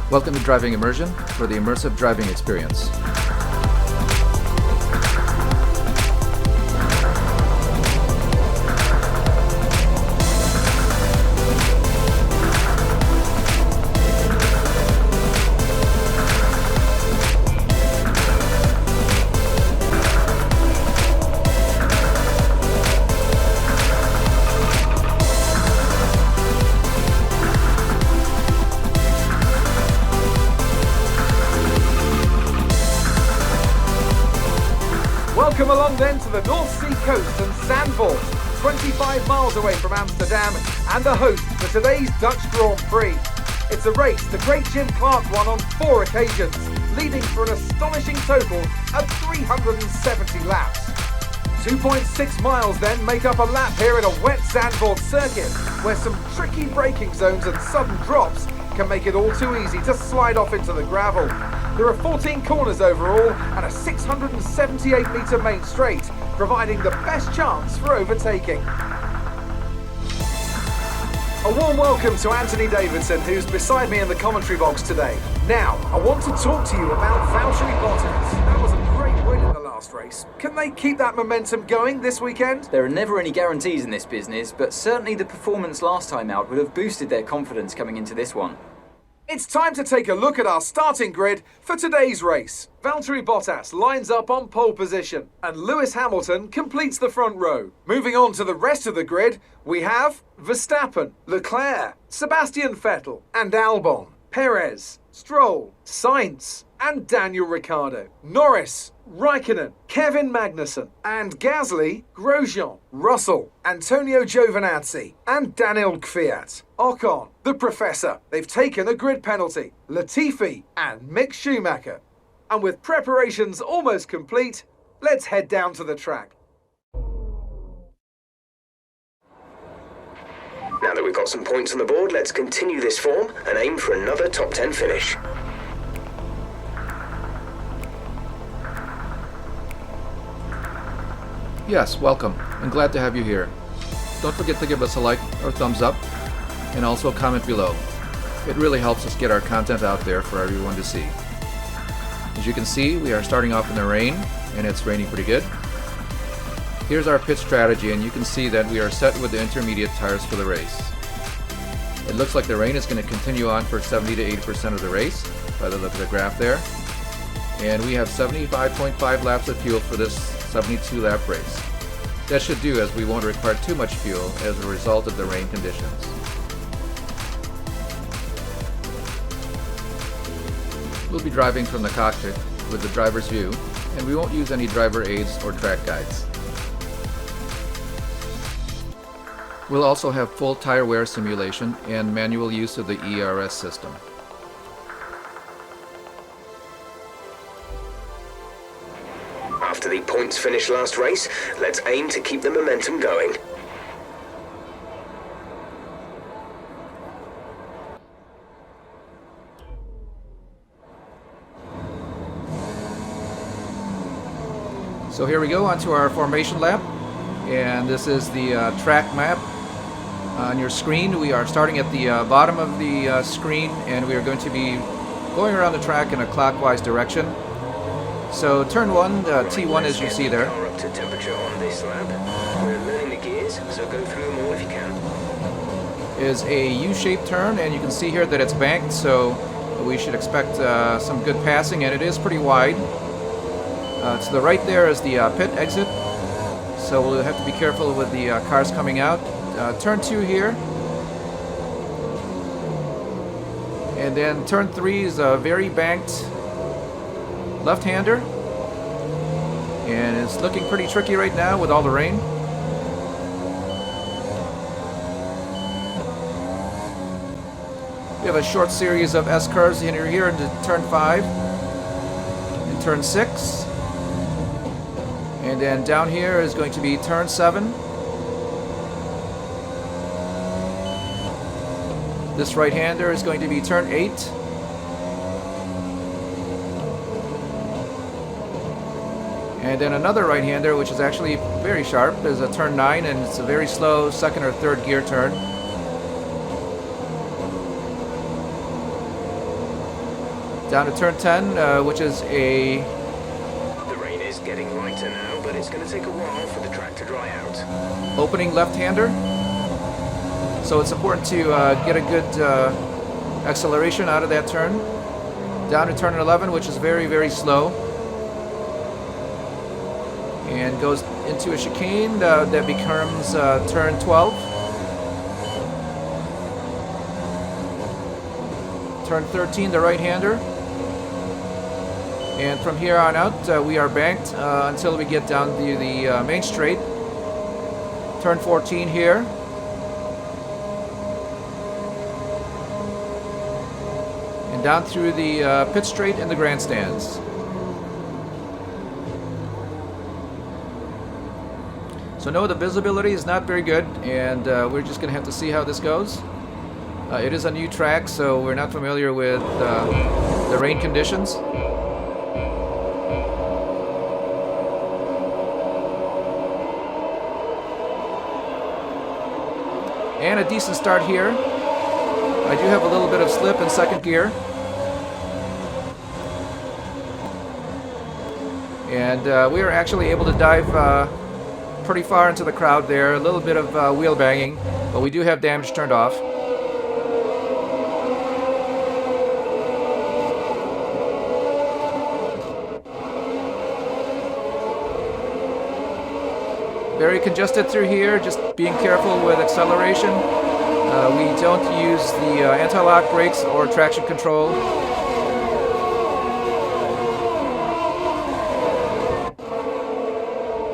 Welcome to Driving Immersion for the immersive driving experience. Welcome along then to the North Sea coast and Zandvoort, 25 miles away from Amsterdam, and the host for today's Dutch Grand Prix. It's a race the great Jim Clark won on 4 occasions, leading for an astonishing total of 370 laps. 2.6 miles then make up a lap here in a wet Zandvoort circuit, where some tricky braking zones and sudden drops can make it all too easy to slide off into the gravel. There are 14 corners overall and a 678-metre main straight, providing the best chance for overtaking. A warm welcome to Anthony Davidson, who's beside me in the commentary box today. Now, I want to talk to you about Valtteri Bottas. That was a great win in the last race. Can they keep that momentum going this weekend? There are never any guarantees in this business, but certainly the performance last time out would have boosted their confidence coming into this one. It's time to take a look at our starting grid for today's race. Valtteri Bottas lines up on pole position, and Lewis Hamilton completes the front row. Moving on to the rest of the grid, we have Verstappen, Leclerc, Sebastian Vettel, and Albon, Perez, Stroll, Sainz, and Daniel Ricciardo, Norris, Raikkonen, Kevin Magnussen, and Gasly, Grosjean, Russell, Antonio Giovinazzi, and Daniel Kvyat. Ocon, the Professor, they've taken a grid penalty, Latifi, and Mick Schumacher. And with preparations almost complete, let's head down to the track. Now that we've got some points on the board, let's continue this form and aim for another top 10 finish. Yes, welcome. I'm glad to have you here. Don't forget to give us a like or thumbs up, and also comment below. It really helps us get our content out there for everyone to see. As you can see, we are starting off in the rain, and it's raining pretty good. Here's our pit strategy, and you can see that we are set with the intermediate tires for the race. It looks like the rain is going to continue on for 70 to 80% of the race, by the look of the graph there. And we have 75.5 laps of fuel for this 72 lap race. That should do, as we won't require too much fuel as a result of the rain conditions. We'll be driving from the cockpit with the driver's view, and we won't use any driver aids or track guides. We'll also have full tire wear simulation and manual use of the ERS system. After the points finish last race, let's aim to keep the momentum going. So here we go onto our formation lap, and this is the track map on your screen. We are starting at the bottom of the screen, and we are going to be going around the track in a clockwise direction. So turn 1, T1 as you see there, Up to temperature on this lap. We're learning the gears, so go through them all if you can. is a U-shaped turn, and you can see here that it's banked, so we should expect some good passing, and it is pretty wide. To the right there is the pit exit, so we'll have to be careful with the cars coming out. Turn 2 here, and then turn 3 is a very banked left-hander, and it's looking pretty tricky right now with all the rain. We have a short series of S-curves here into turn 5 and turn 6. And then down here is going to be turn 7. This right-hander is going to be turn 8. And then another right-hander, which is actually very sharp, is a turn 9, and it's a very slow second or third gear turn. Down to turn 10, which is a The rain is getting lighter now, but it's going to take a while for the track to dry out. opening left-hander. So it's important to get a good acceleration out of that turn. Down to turn 11, which is very, very slow. And goes into a chicane that becomes turn 12. Turn 13, the right-hander. And from here on out, we are banked until we get down to the main straight. Turn 14 here. And down through the pit straight and the grandstands. So no, the visibility is not very good, and we're just going to have to see how this goes. It is a new track, so we're not familiar with the rain conditions. And a decent start here. I do have a little bit of slip in second gear. And we are actually able to dive pretty far into the crowd there. A little bit of wheel banging, but we do have damage turned off. Very congested through here, just being careful with acceleration. We don't use the anti-lock brakes or traction control.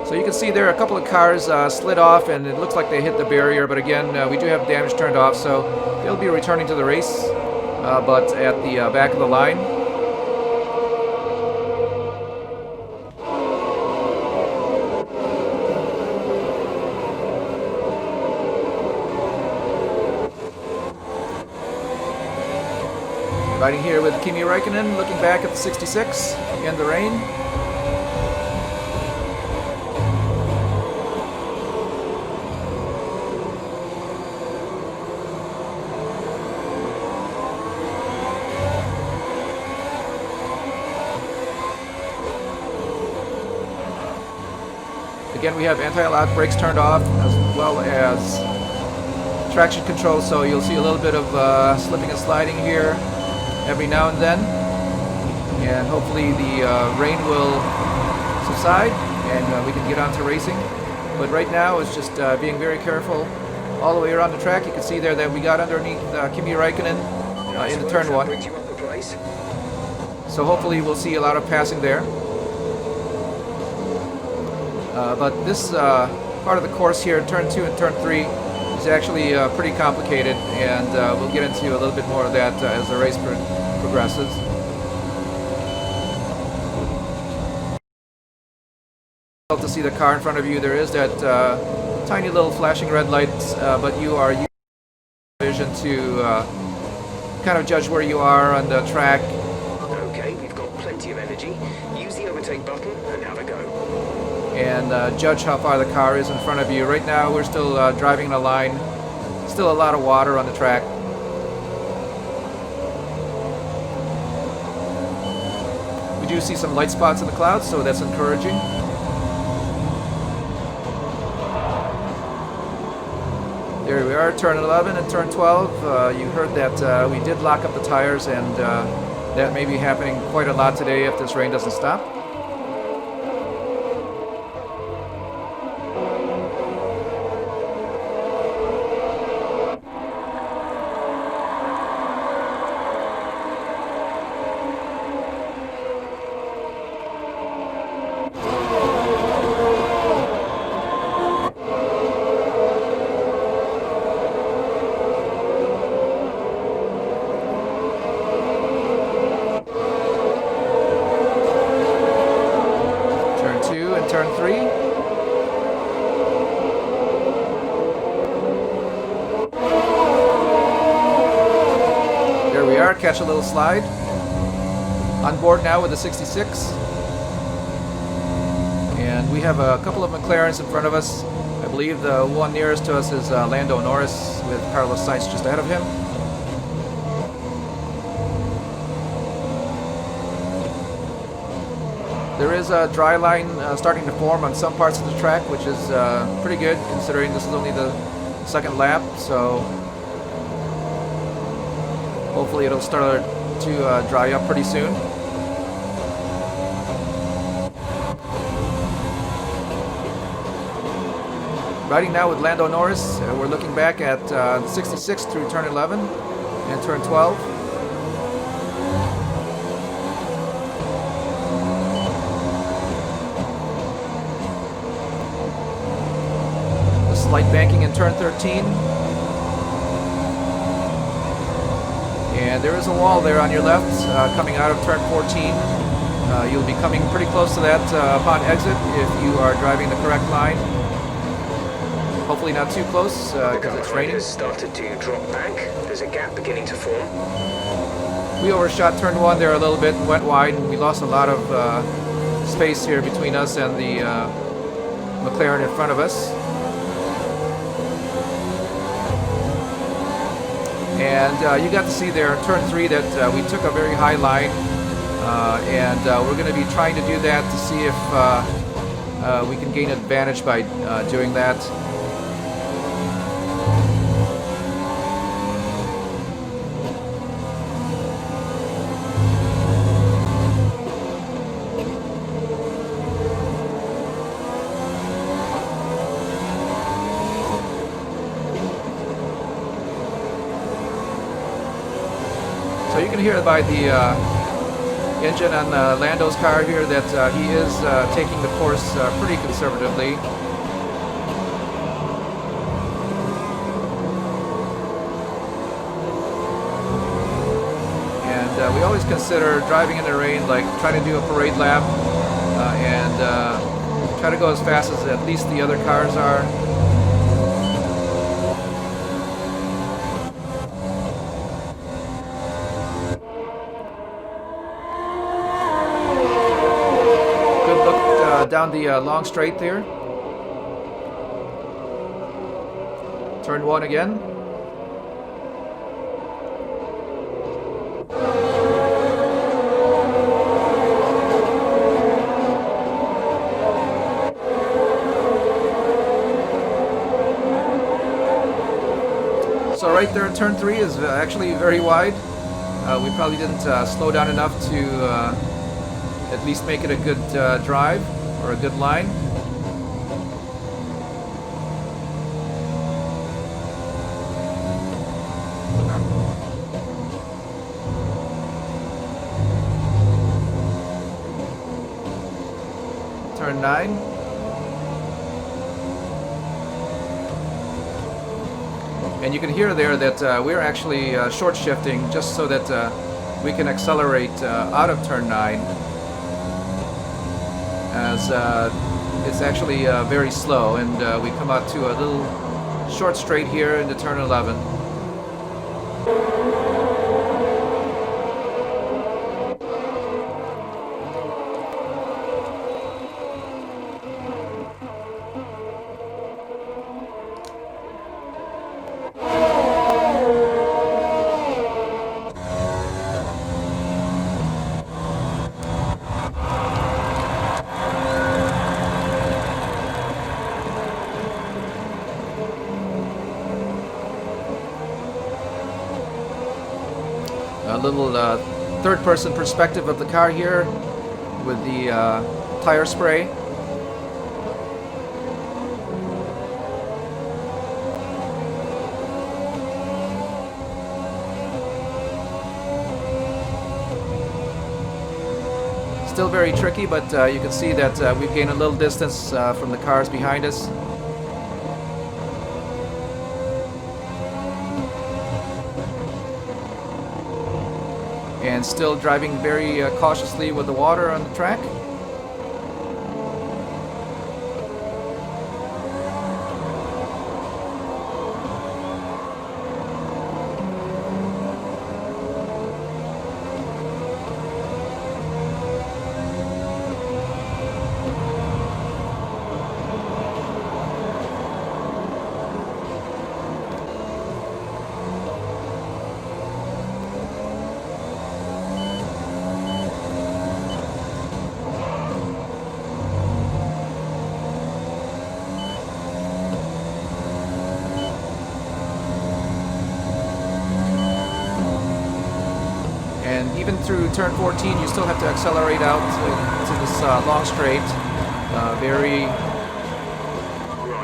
So you can see there a couple of cars slid off, and it looks like they hit the barrier, but again, we do have damage turned off, so they'll be returning to the race, but at the back of the line. Riding here with Kimi Räikkönen, looking back at the 66 in the rain. Again, we have anti-lock brakes turned off, as well as traction control, so you'll see a little bit of slipping and sliding here every now and then, and hopefully the rain will subside and we can get on to racing. But right now it's just being very careful all the way around the track. You can see there that we got underneath Kimi Räikkönen in the turn 1. So hopefully we'll see a lot of passing there. But this part of the course here, turn 2 and turn 3, is actually pretty complicated, and we'll get into a little bit more of that as the race progresses. To see the car in front of you, there is that tiny little flashing red lights, but you are using vision to kind of judge where you are on the track. Okay, we've got plenty of energy. Use the overtake button and have a go. And judge how far the car is in front of you. Right now we're still driving in a line. Still a lot of water on the track. We do see some light spots in the clouds, so that's encouraging. There we are, turn 11 and turn 12. You heard that we did lock up the tires, and that may be happening quite a lot today if this rain doesn't stop. Turn 3. There we are, catch a little slide. On board now with the 66. And we have a couple of McLarens in front of us. I believe the one nearest to us is Lando Norris, with Carlos Sainz just ahead of him. There is a dry line starting to form on some parts of the track, which is pretty good considering this is only the second lap, so hopefully it'll start to dry up pretty soon. Riding now with Lando Norris, we're looking back at 66 through turn 11 and turn 12. The slight banking in turn 13. And there is a wall there on your left coming out of turn 14. You'll be coming pretty close to that upon exit if you are driving the correct line. Hopefully not too close because it's raining. Has started to drop back. There's a gap beginning to form. We overshot turn 1 there a little bit and went wide, and we lost a lot of space here between us and the McLaren in front of us. And you got to see there in turn 3 that we took a very high line, and we're going to be trying to do that to see if we can gain advantage by doing that. So you can hear by the engine on Lando's car here that he is taking the course pretty conservatively. And we always consider driving in the rain, like try to do a parade lap and try to go as fast as at least the other cars are. Down the long straight there. Turn 1 again. So right there, turn 3 is actually very wide. We probably didn't slow down enough to at least make it a good drive. Or a good line. Turn 9. And you can hear there that we're actually short shifting just so that we can accelerate out of turn 9. As it's actually very slow, and we come out to a little short straight here into turn 11. A little third-person perspective of the car here with the tire spray. Still very tricky, but you can see that we've gained a little distance from the cars behind us. And still driving very cautiously with the water on the track. And even through turn 14, you still have to accelerate out to this long straight very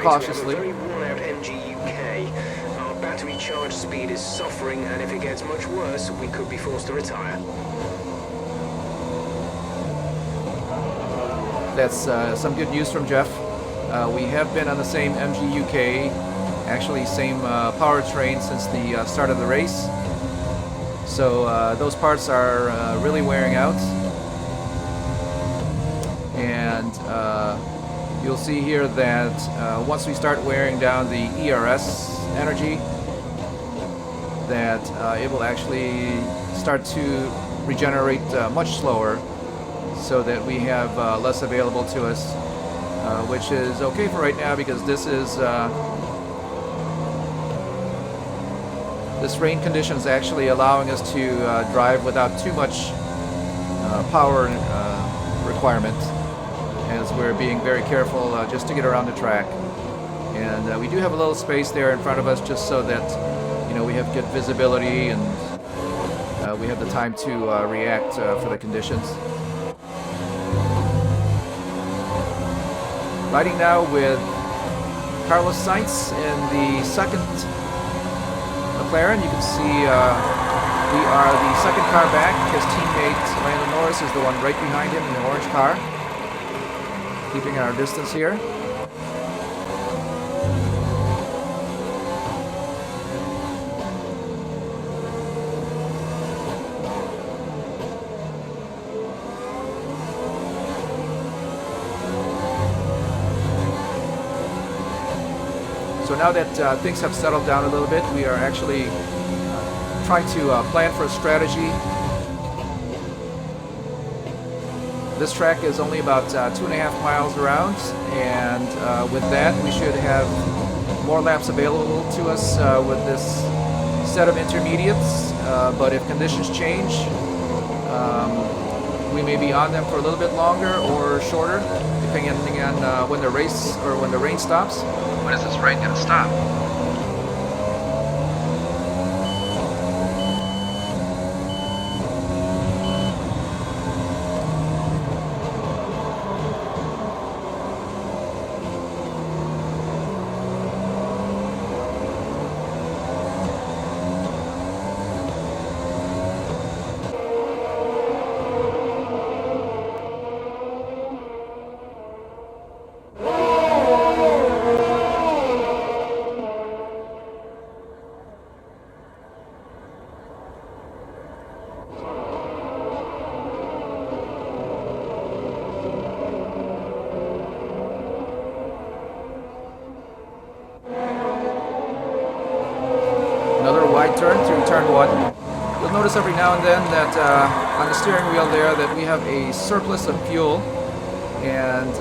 cautiously. We have a very worn-out MGUK. Our battery charge speed is suffering, and if it gets much worse, we could be forced to retire. That's some good news from Jeff. We have been on the same MGUK, actually same powertrain since the start of the race. So those parts are really wearing out. And you'll see here that once we start wearing down the ERS energy, that it will actually start to regenerate much slower, so that we have less available to us, which is okay for right now, because this rain condition is actually allowing us to drive without too much power requirement, as we're being very careful just to get around the track. And we do have a little space there in front of us, just so that we have good visibility and we have the time to react for the conditions. Riding now with Carlos Sainz in the second McLaren. You can see we are the second car back. His teammate Lando Norris is the one right behind him in the orange car, keeping our distance here. So now that things have settled down a little bit, we are actually trying to plan for a strategy. This track is only about 2.5 miles around, and with that we should have more laps available to us with this set of intermediates. But if conditions change, we may be on them for a little bit longer or shorter, depending on when the race or when the rain stops. When is this rain going to stop? Turn through turn 1. You'll notice every now and then that on the steering wheel there that we have a surplus of fuel, and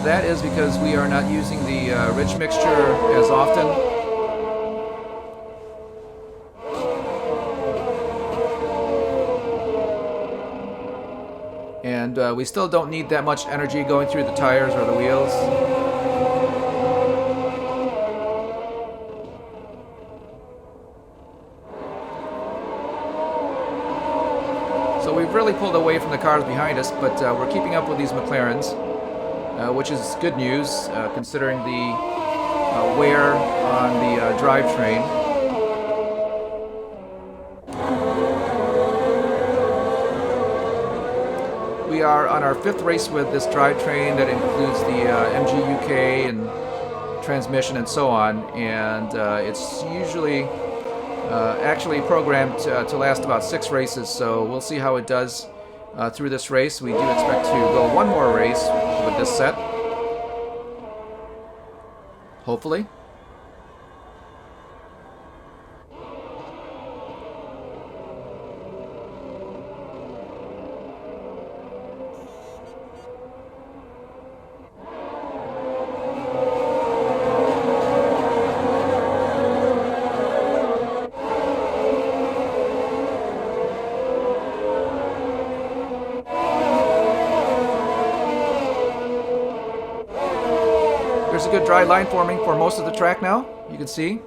that is because we are not using the rich mixture as often. And we still don't need that much energy going through the tires or the wheels. So we've really pulled away from the cars behind us, but we're keeping up with these McLarens, which is good news considering the wear on the drivetrain. We are on our 5th race with this drivetrain that includes the MGUK and transmission and so on, and it's usually actually programmed to last about 6 races, so we'll see how it does through this race. We do expect to go one more race with this set, hopefully. There's a good dry line forming for most of the track now, you can see.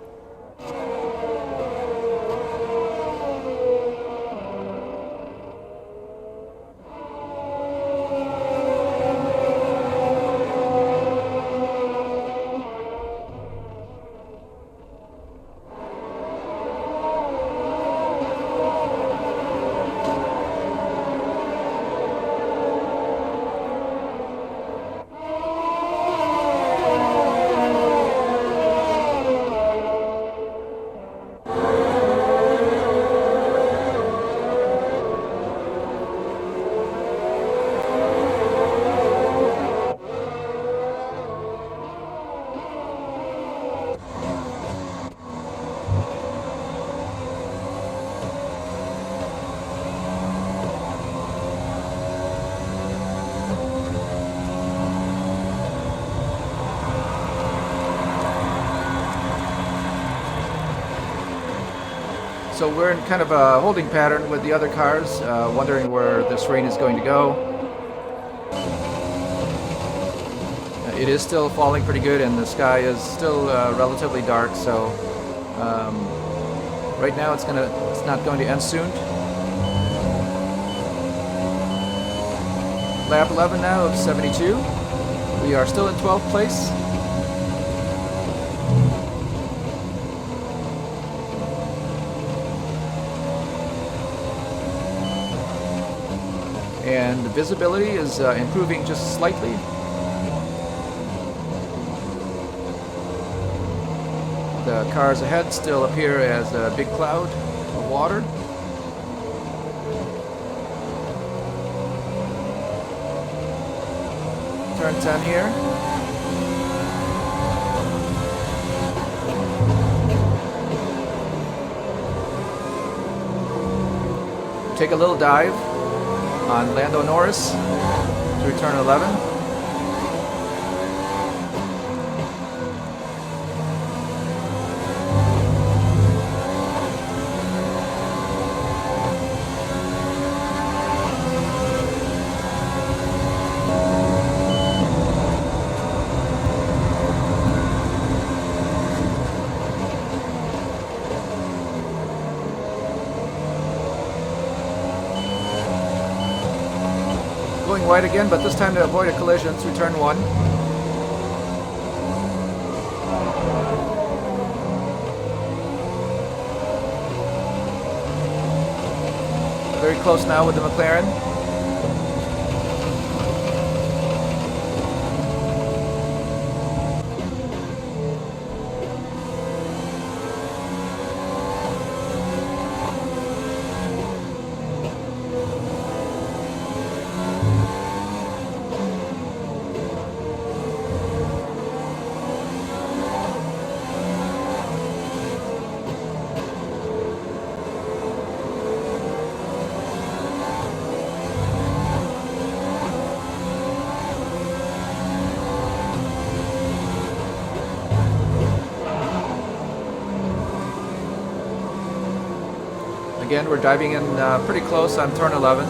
So we're in kind of a holding pattern with the other cars, wondering where this rain is going to go. It is still falling pretty good, and the sky is still relatively dark. So right now it's not going to end soon. Lap 11 now of 72. We are still in 12th place. And the visibility is improving just slightly. The cars ahead still appear as a big cloud of water. Turn 10 here. Take a little dive on Lando Norris through turn 11. Going wide again, but this time to avoid a collision through turn 1. Very close now with the McLaren. Again, we're diving in pretty close on turn 11.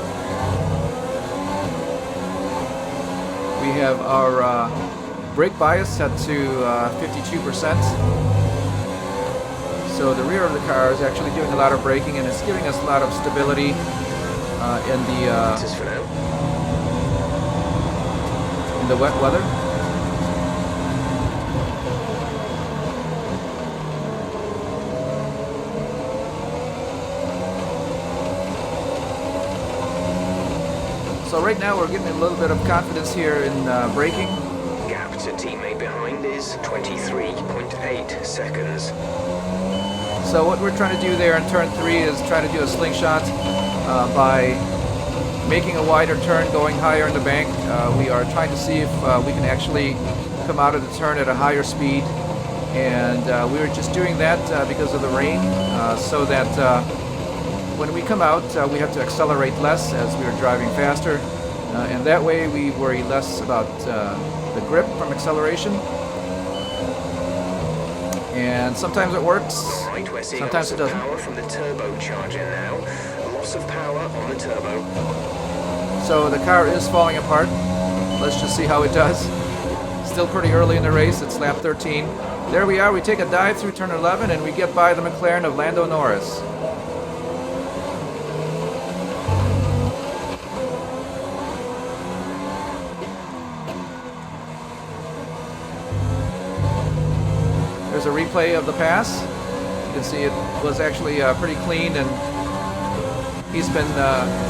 We have our brake bias set to 52%. So the rear of the car is actually doing a lot of braking, and it's giving us a lot of stability in the wet weather. So right now we're getting a little bit of confidence here in braking. Gap to teammate behind is 23.8 seconds. So what we're trying to do there in turn 3 is try to do a slingshot by making a wider turn, going higher in the bank. We are trying to see if we can actually come out of the turn at a higher speed. And we were just doing that because of the rain, so that when we come out, we have to accelerate less as we are driving faster, and that way we worry less about the grip from acceleration. And sometimes it works, Right, we're seeing sometimes it doesn't. power from the turbocharger now. Loss of power on the turbo. So the car is falling apart. Let's just see how it does. Still pretty early in the race, it's lap 13. There we are, we take a dive through turn 11 and we get by the McLaren of Lando Norris. There's a replay of the pass. You can see it was actually pretty clean, and he's been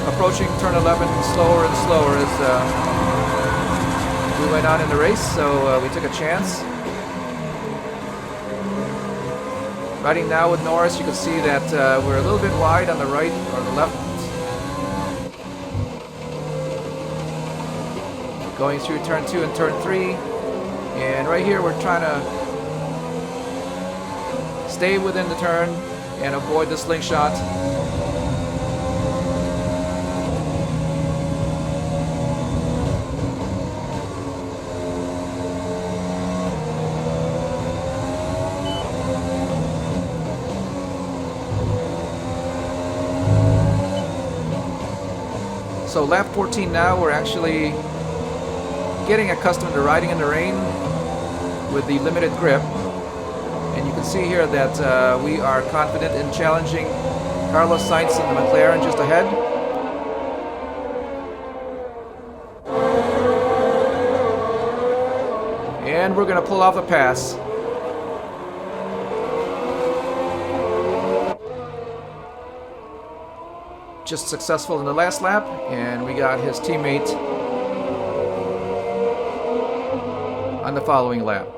approaching turn 11 slower and slower as we went on in the race, so we took a chance. Riding now with Norris, you can see that we're a little bit wide on the right or the left. Going through turn 2 and turn 3, and right here we're trying to stay within the turn and avoid the slingshot. So lap 14 now, we're actually getting accustomed to riding in the rain with the limited grip. And you can see here that we are confident in challenging Carlos Sainz in the McLaren just ahead. And we're going to pull off a pass. Just successful in the last lap, and we got his teammate on the following lap.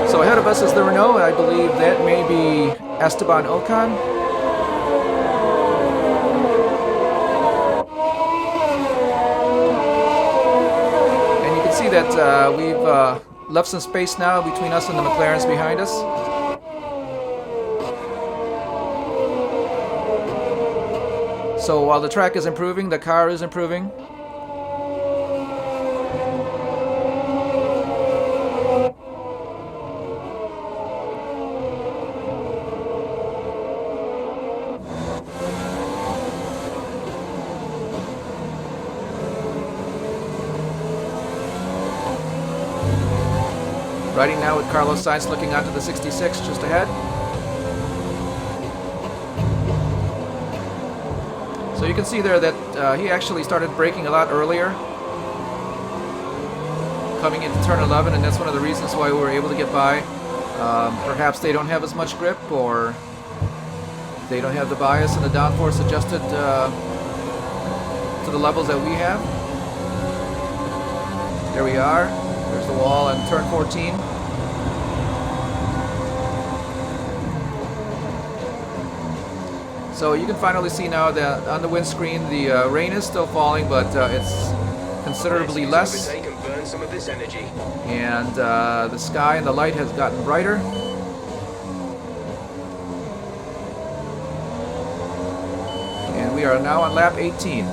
So ahead of us is the Renault, and I believe that may be Esteban Ocon. And you can see that we've left some space now between us and the McLarens behind us. So while the track is improving, the car is improving. Riding now with Carlos Sainz looking onto the 66 just ahead. So you can see there that he actually started braking a lot earlier, coming into turn 11, and that's one of the reasons why we were able to get by. Perhaps they don't have as much grip, or they don't have the bias and the downforce adjusted to the levels that we have. There we are. There's the wall on turn 14. So you can finally see now that on the windscreen the rain is still falling, but it's considerably less. And the sky and the light has gotten brighter. And we are now on lap 18.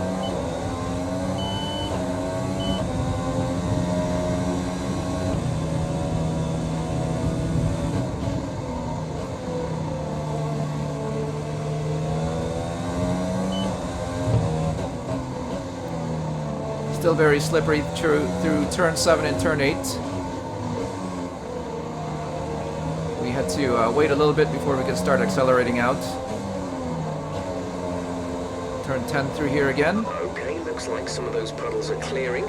Still very slippery through turn 7 and turn 8. We had to wait a little bit before we could start accelerating out. Turn 10 through here again. Okay, looks like some of those puddles are clearing.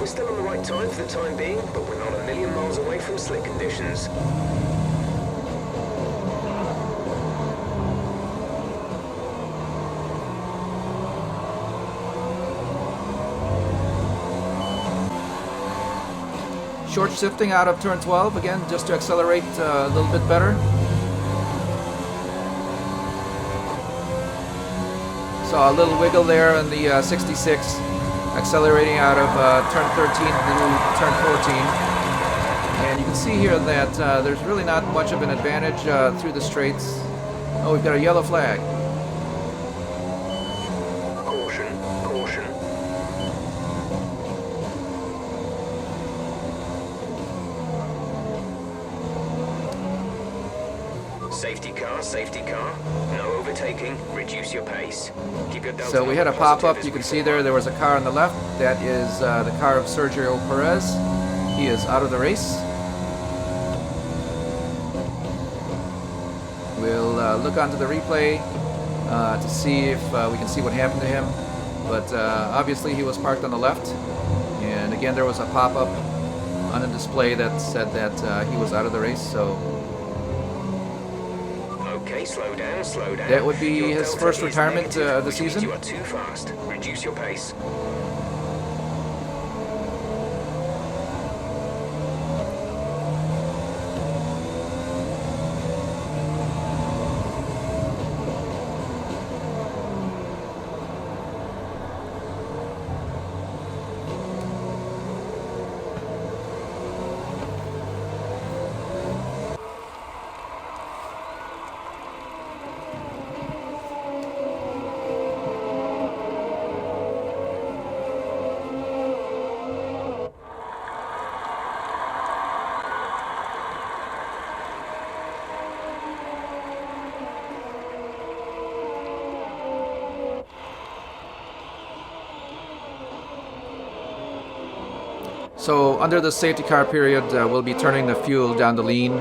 We're still on the right time for the time being, but we're not a million miles away from slick conditions. Short shifting out of turn 12 again, just to accelerate a little bit better. Saw a little wiggle there on the 66, accelerating out of turn 13 to turn 14. And you can see here that there's really not much of an advantage through the straights. Oh, we've got a yellow flag. Caution, caution. Safety car. No overtaking. Reduce your pace. Keep your So we had a pop-up. You can see there was a car on the left. That is the car of Sergio Perez. He is out of the race. We'll look onto the replay to see if we can see what happened to him. But obviously he was parked on the left. And again, there was a pop-up on the display that said that he was out of the race. So okay, slow down, slow down. that would be his first retirement of the season. You are too fast. Reduce your pace. So under the safety car period, we'll be turning the fuel down to lean.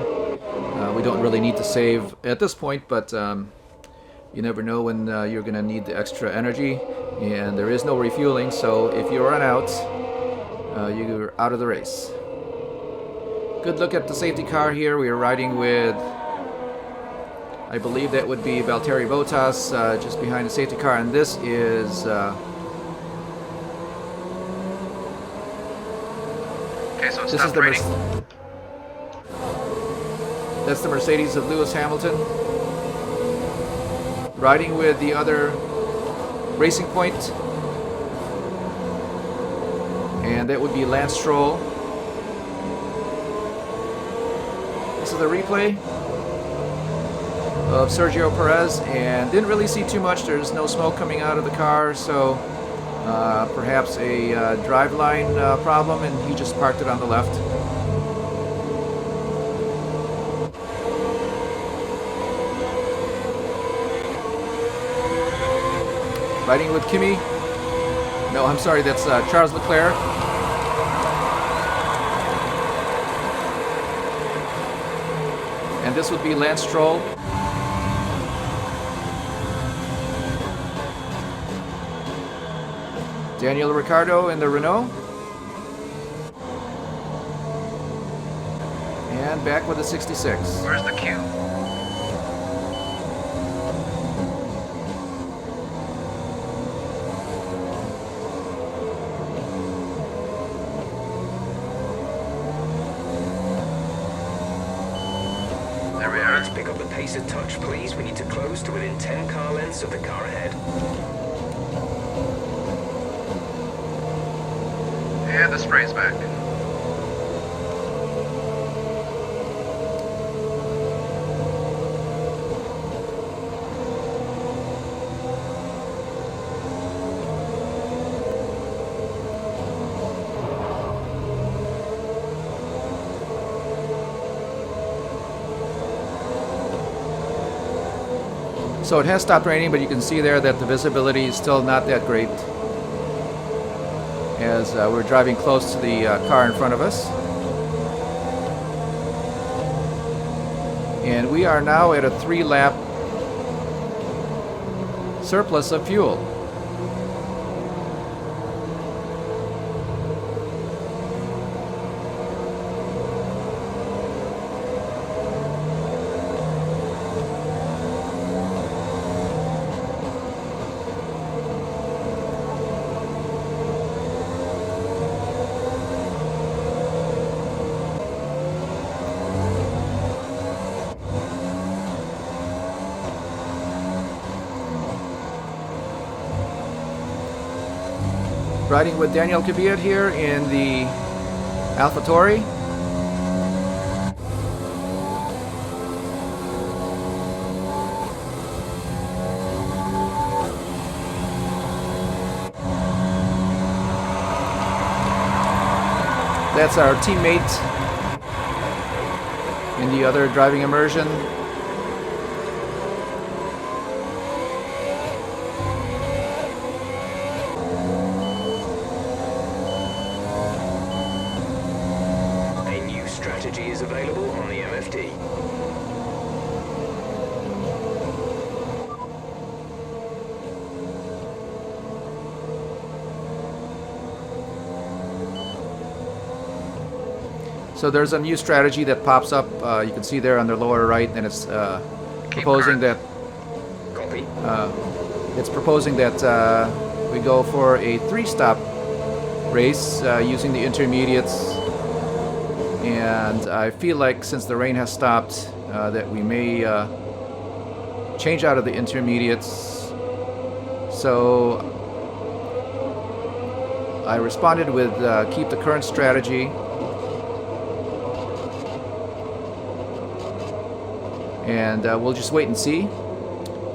We don't really need to save at this point, but you never know when you're going to need the extra energy, and there is no refueling, so if you run out, you're out of the race. Good look at the safety car here. We are riding with, I believe that would be Valtteri Bottas, just behind the safety car, and this is this is the that's the Mercedes of Lewis Hamilton, riding with the other Racing Point, and that would be Lance Stroll. This is the replay of Sergio Perez, and didn't really see too much. There's no smoke coming out of the car, so perhaps a driveline problem, and he just parked it on the left. Riding with Kimi. No, I'm sorry, that's Charles Leclerc. And this would be Lance Stroll. Daniel Ricciardo in the Renault. And back with the 66. Where's the queue? Let's pick up the pace a touch, please. We need to close to within 10 car lengths of the car ahead. And the spray's back. So it has stopped raining, but you can see there that the visibility is still not that great as we're driving close to the car in front of us. And we are now at a 3-lap surplus of fuel. Riding with Daniel Kvyat here in the AlphaTauri. That's our teammate in the other driving immersion. Is available on the MFD. So there's a new strategy that pops up. You can see there on the lower right, and it's proposing that Copy. it's proposing that we go for a 3-stop race using the intermediates. And I feel like since the rain has stopped, that we may change out of the intermediates. So I responded with keep the current strategy. And we'll just wait and see.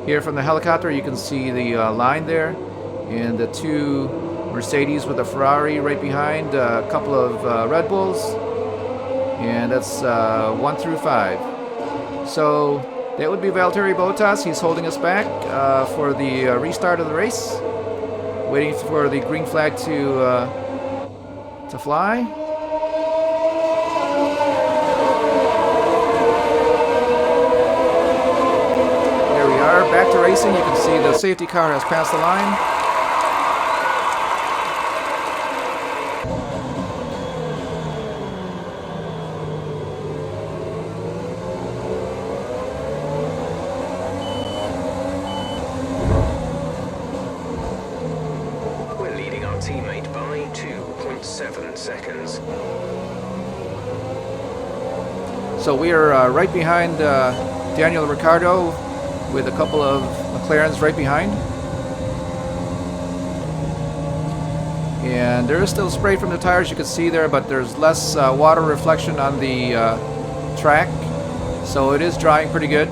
Here from the helicopter you can see the line there, and the 2 Mercedes with a Ferrari right behind, a couple of Red Bulls. And that's 1 through 5. So that would be Valtteri Bottas. He's holding us back for the restart of the race. Waiting for the green flag to fly. back to racing. You can see the safety car has passed the line. We're leading our teammate by 2.7 seconds. So we are right behind Daniel Ricciardo with a couple of McLarens right behind. And there is still spray from the tires, you can see there, but there's less water reflection on the track. So it is drying pretty good.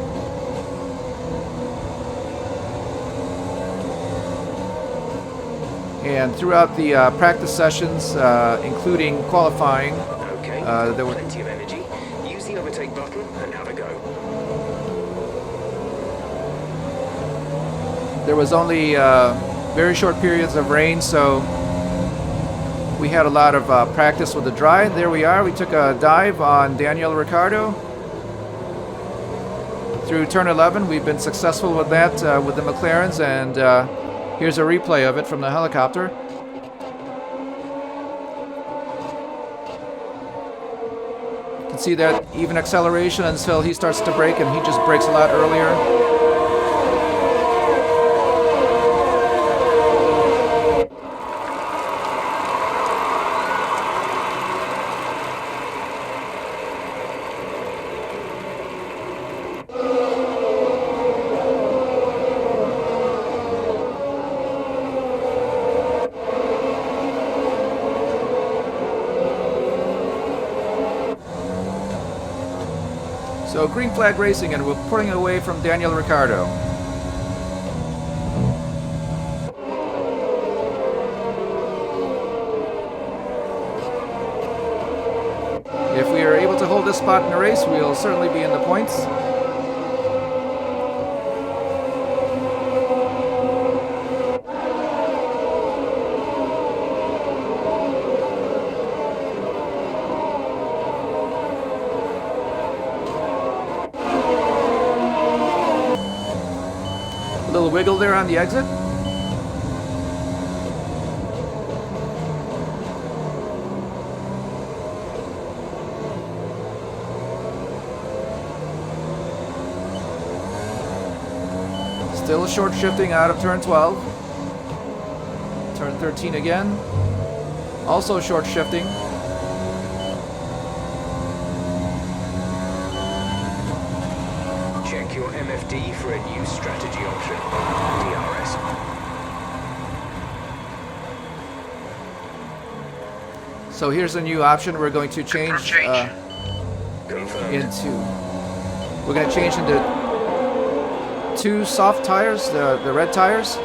And throughout the practice sessions, including qualifying, Okay, there were plenty of energy. Use the overtake button and have a go. there was only very short periods of rain, so we had a lot of practice with the dry. There we are. We took a dive on Daniel Ricciardo through turn 11. We've been successful with that with the McLarens, and here's a replay of it from the helicopter. You can see that even acceleration until he starts to brake, and he just brakes a lot earlier. So green flag racing, and we're pulling away from Daniel Ricciardo. If we are able to hold this spot in the race, we'll certainly be in the points. Little wiggle there on the exit. Still a short shifting out of turn 12. Turn 13 again. Also short shifting. Check your MFD for a new strategy option. DRS. So here's a new option. We're going to change Confirmed. we're going to change into two soft tires, the red tires.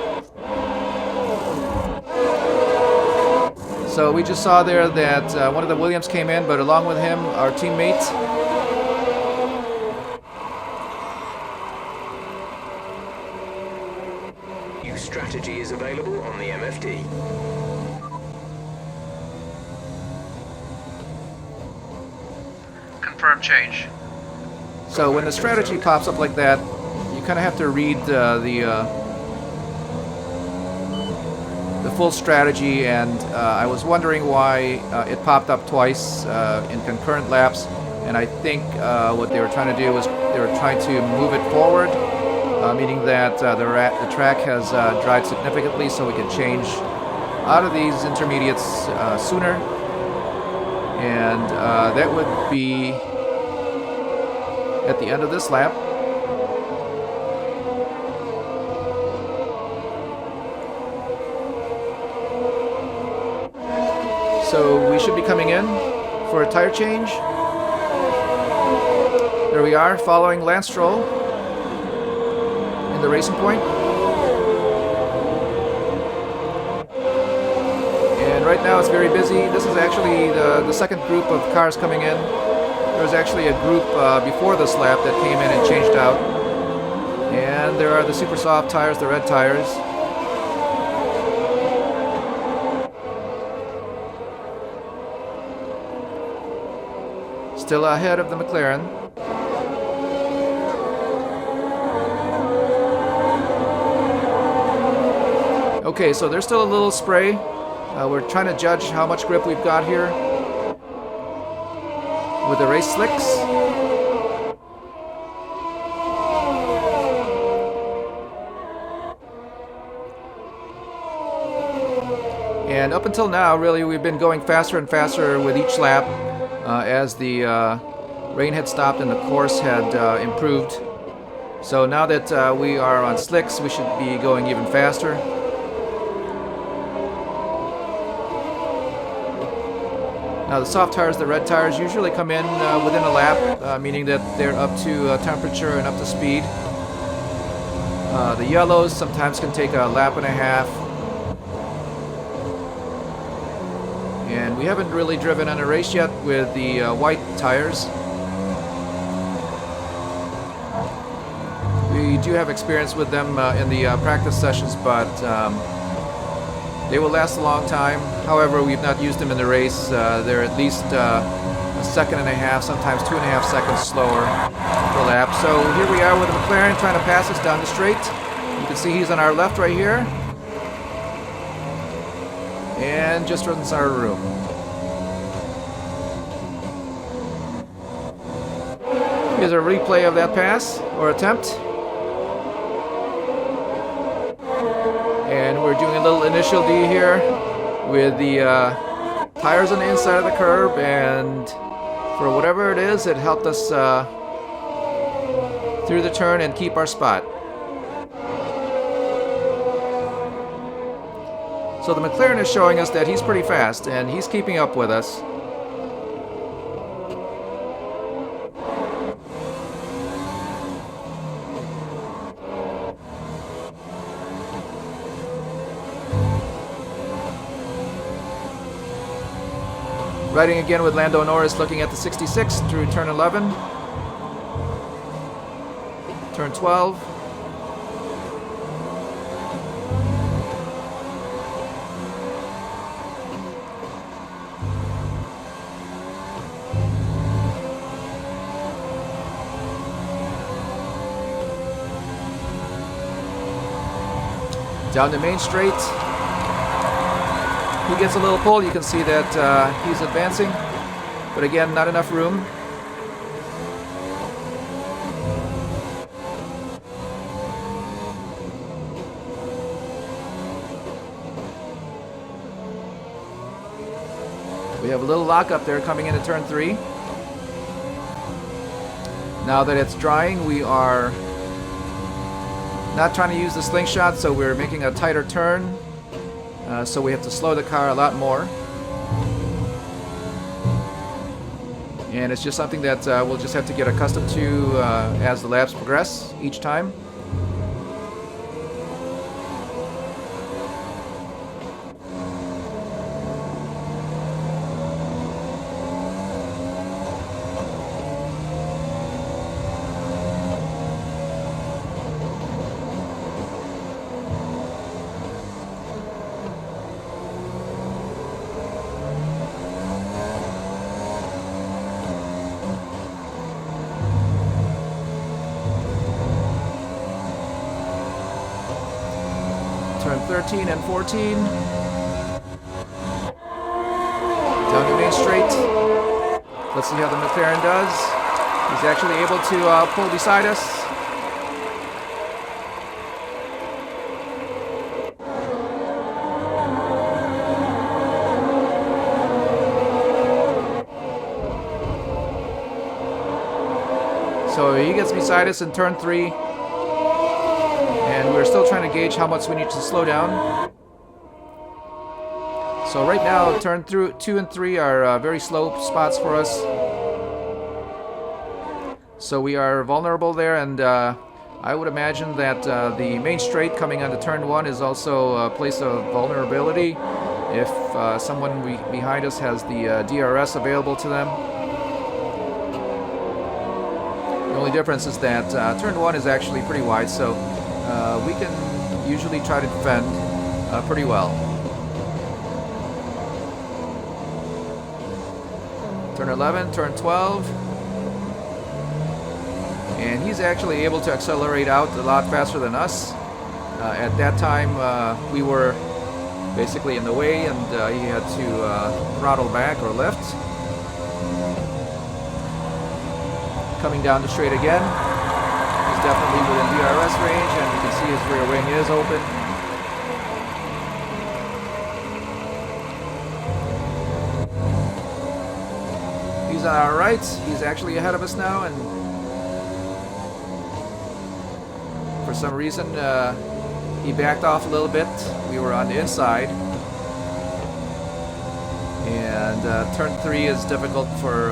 So we just saw there that one of the Williams came in, but along with him, our teammate. New strategy is available on the MFD. Confirm change. So when the strategy pops up like that, you kind of have to read the full strategy, and I was wondering why it popped up twice in concurrent laps, and I think what they were trying to do was they were trying to move it forward, meaning that the track has dried significantly, so we could change out of these intermediates sooner, and that would be at the end of this lap. So we should be coming in for a tire change. There we are, following Lance Stroll in the racing point. And right now it's very busy. This is actually the second group of cars coming in. There was actually a group before this lap that came in and changed out. And there are the super soft tires, the red tires. Still ahead of the McLaren. Okay, so there's still a little spray. We're trying to judge how much grip we've got here with the race slicks. And up until now, really, we've been going faster and faster with each lap as the rain had stopped and the course had improved. So now that we are on slicks, we should be going even faster. Now the soft tires, the red tires, usually come in within a lap, meaning that they're up to temperature and up to speed. The yellows sometimes can take a lap and a half. And we haven't really driven on a race yet with the white tires. We do have experience with them in the practice sessions, but they will last a long time. However, we've not used them in the race. They're at least a second and a half, sometimes 2.5 seconds slower per lap. So here we are with the McLaren trying to pass us down the straight. You can see he's on our left right here. And just runs our room. Here's a replay of that pass or attempt. And we're doing a little initial D here with the tires on the inside of the curb, and for whatever it is, it helped us through the turn and keep our spot. So the McLaren is showing us that he's pretty fast, and he's keeping up with us. Riding again with Lando Norris, looking at the 66 through turn 11. Turn 12. Down the main straight. He gets a little pull. You can see that he's advancing, but again, not enough room. We have a little lock up there coming into turn 3. Now that it's drying, we are not trying to use the slingshot, so we're making a tighter turn. So we have to slow the car a lot more. And it's just something that we'll just have to get accustomed to as the laps progress each time. Turn 13 and 14. Down the main straight. Let's see how the McLaren does. He's actually able to pull beside us. So he gets beside us in turn 3. And we're still trying to gauge how much we need to slow down. So right now, turn 2 and 3 are very slow spots for us. So we are vulnerable there, and I would imagine that the main straight coming onto turn 1 is also a place of vulnerability if someone behind us has the DRS available to them. The only difference is that turn 1 is actually pretty wide, so we can usually try to defend pretty well. Turn 11, turn 12. And he's actually able to accelerate out a lot faster than us. At that time, we were basically in the way, and he had to throttle back or lift. Coming down the straight again. He's definitely within DRS range, and you can see his rear wing is open. He's on our right. He's actually ahead of us now, and for some reason he backed off a little bit. We were on the inside, and turn 3 is difficult for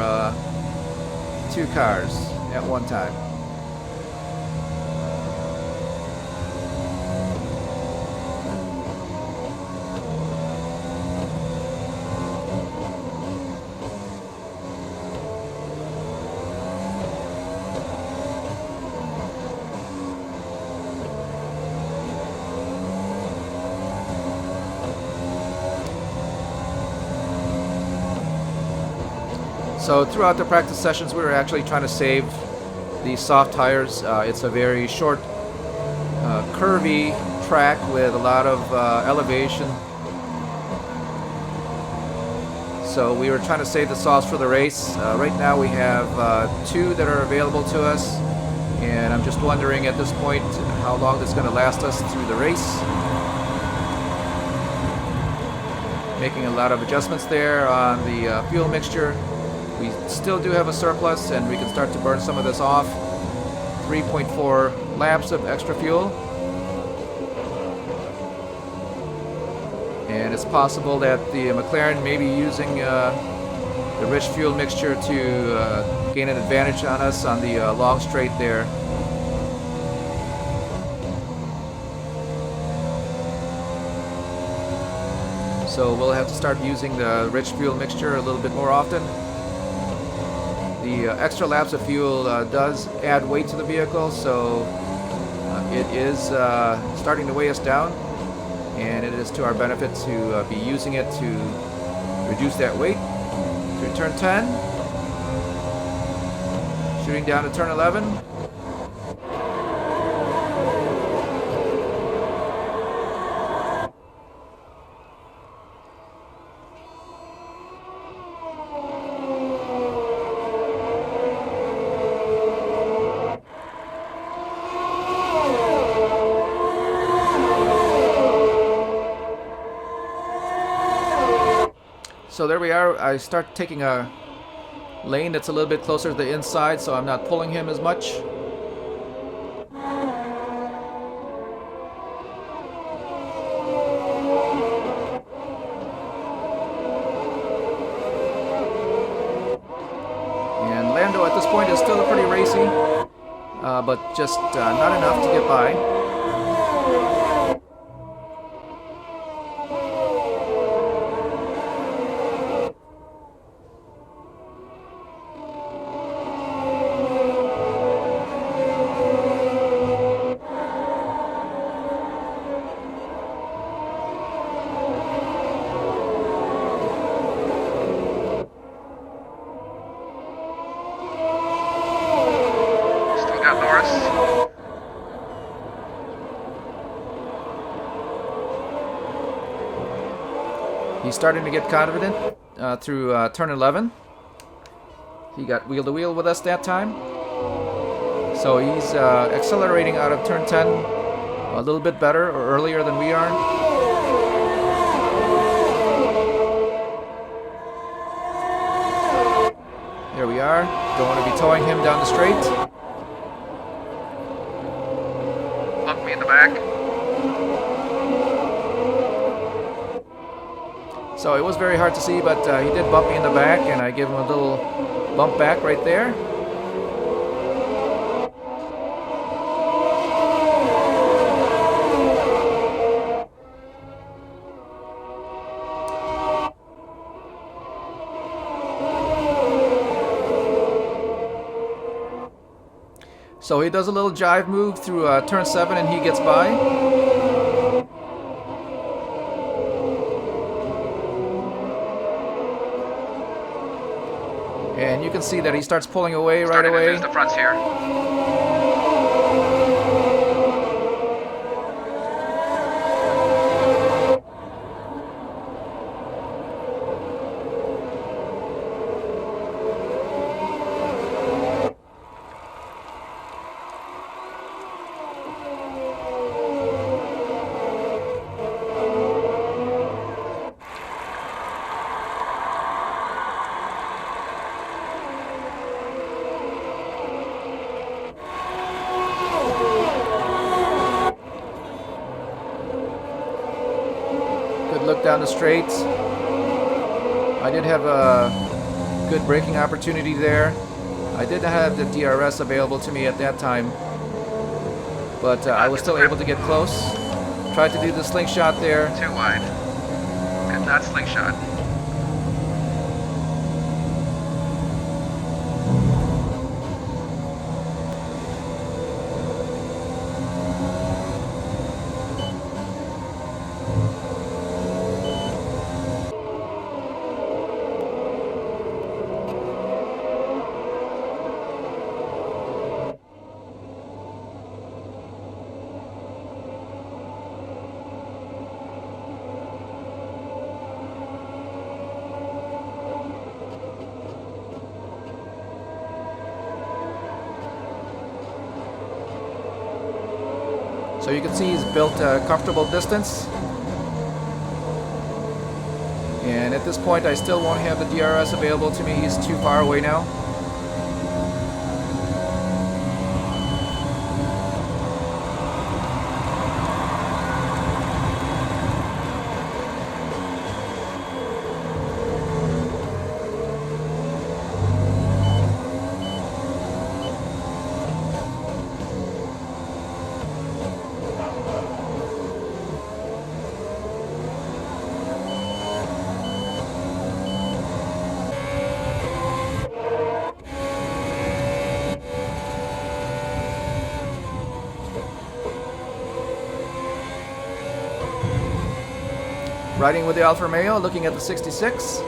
2 cars at one time. So throughout the practice sessions, we were actually trying to save these soft tires. It's a very short, curvy track with a lot of elevation. So we were trying to save the softs for the race. Right now we have 2 that are available to us, and I'm just wondering at this point how long this is going to last us through the race. Making a lot of adjustments there on the fuel mixture. We still do have a surplus, and we can start to burn some of this off. 3.4 laps of extra fuel. And it's possible that the McLaren may be using the rich fuel mixture to gain an advantage on us on the long straight there. So we'll have to start using the rich fuel mixture a little bit more often. The extra laps of fuel does add weight to the vehicle, so it is starting to weigh us down, and it is to our benefit to be using it to reduce that weight. Through turn 10, shooting down to turn 11. So there we are. I start taking a lane that's a little bit closer to the inside, so I'm not pulling him as much. And Lando at this point is still pretty racy, but just not enough to get by. He's starting to get confident through turn 11. He got wheel to wheel with us that time. So he's accelerating out of turn 10 a little bit better or earlier than we are. There we are. Don't want to be towing him down the straight. Bump me in the back. So it was very hard to see, but he did bump me in the back, and I gave him a little bump back right there. So he does a little jive move through turn 7, and he gets by. And you can see that he starts pulling away right away. Starting to lose the fronts here. down the straight. I did have a good braking opportunity there. I didn't have the DRS available to me at that time, but I was still able to get close. Tried to do the slingshot there. Too wide. Could not slingshot. So you can see he's built a comfortable distance. And at this point I still won't have the DRS available to me. He's too far away now. Riding with the Alfa Romeo, looking at the 66.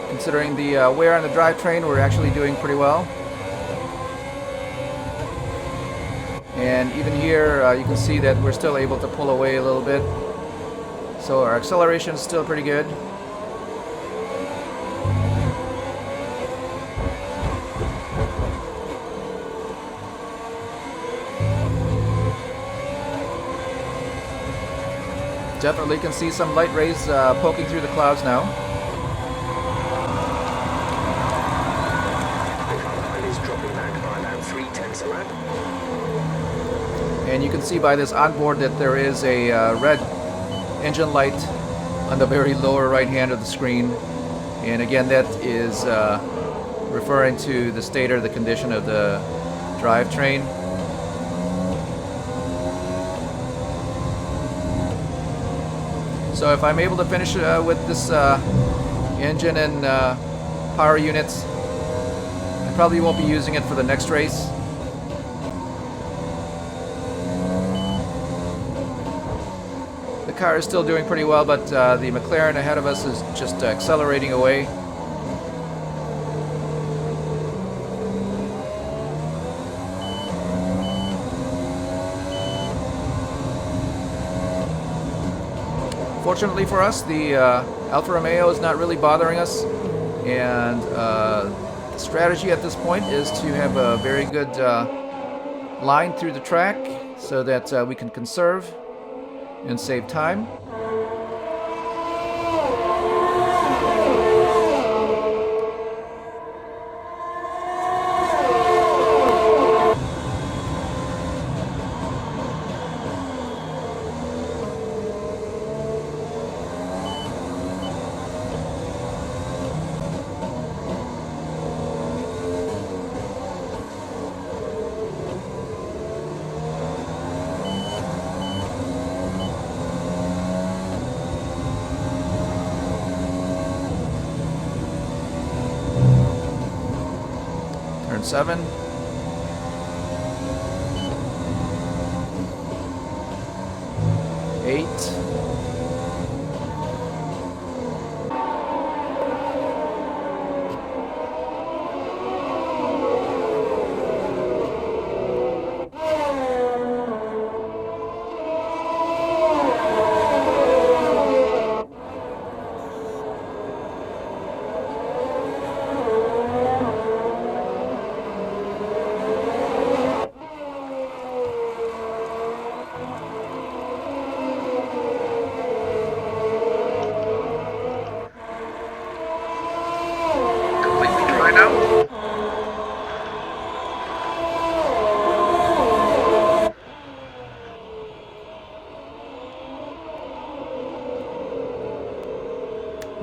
Considering the wear on the drivetrain, we're actually doing pretty well. And even here, you can see that we're still able to pull away a little bit. So our acceleration is still pretty good. Definitely can see some light rays poking through the clouds now. The car behind is dropping back by about 0.3 a lap. And you can see by this onboard that there is a red engine light on the very lower right hand of the screen. And again, that is referring to the state or the condition of the drivetrain. So if I'm able to finish with this engine and power units, I probably won't be using it for the next race. The car is still doing pretty well, but the McLaren ahead of us is just accelerating away. Fortunately for us, the Alfa Romeo is not really bothering us, and the strategy at this point is to have a very good line through the track so that we can conserve and save time. Turn 7. Eight.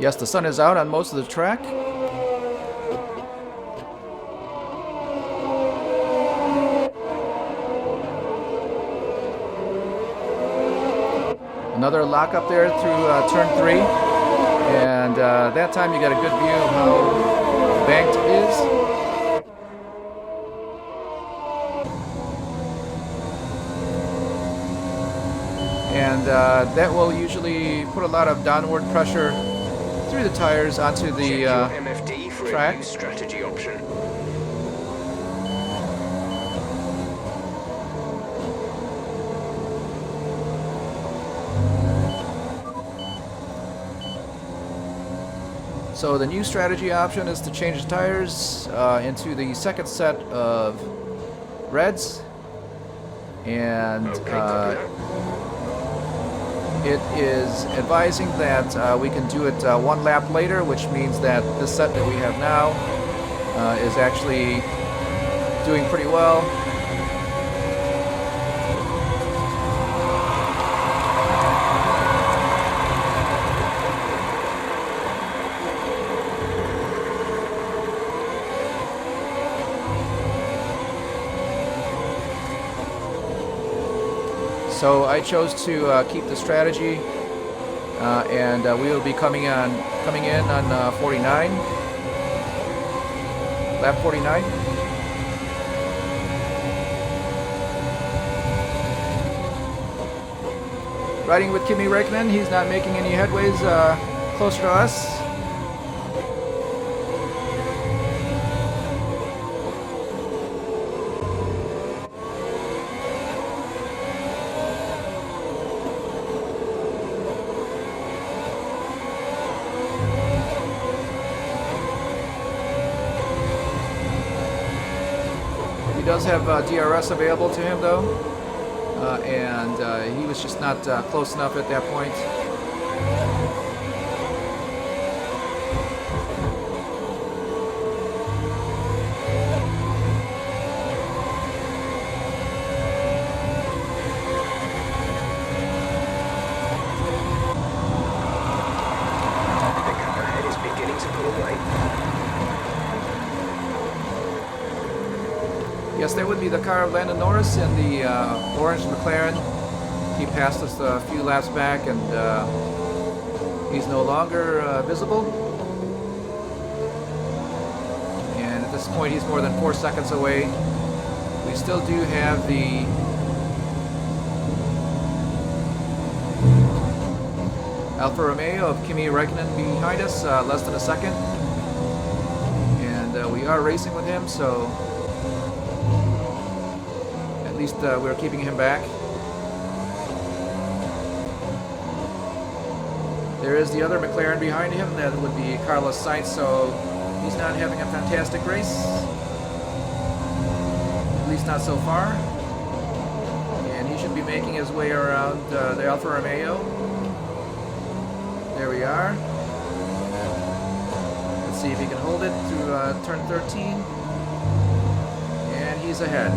Yes, the sun is out on most of the track. Another lock up there through turn 3. And that time you got a good view of how banked it is. And that will usually put a lot of downward pressure through the tires onto the MFD for track. a new strategy option. So the new strategy option is to change the tires into the second set of reds, and it is advising that we can do it one lap later, which means that this set that we have now is actually doing pretty well. So I chose to keep the strategy, and we will be coming in on 49, lap 49. Riding with Kimi Räikkönen, he's not making any headways closer to us. He does have DRS available to him though, and he was just not close enough at that point. The car ahead is beginning to pull away. Yes, that would be the car of Landon Norris in the orange McLaren. He passed us a few laps back, and he's no longer visible. And at this point, he's more than 4 seconds away. We still do have the Alfa Romeo of Kimi Räikkönen behind us, less than a second. And we are racing with him, so at least we're keeping him back. There is the other McLaren behind him. That would be Carlos Sainz, so he's not having a fantastic race. At least not so far. And he should be making his way around the Alfa Romeo. There we are. Let's see if he can hold it through turn 13. And he's ahead.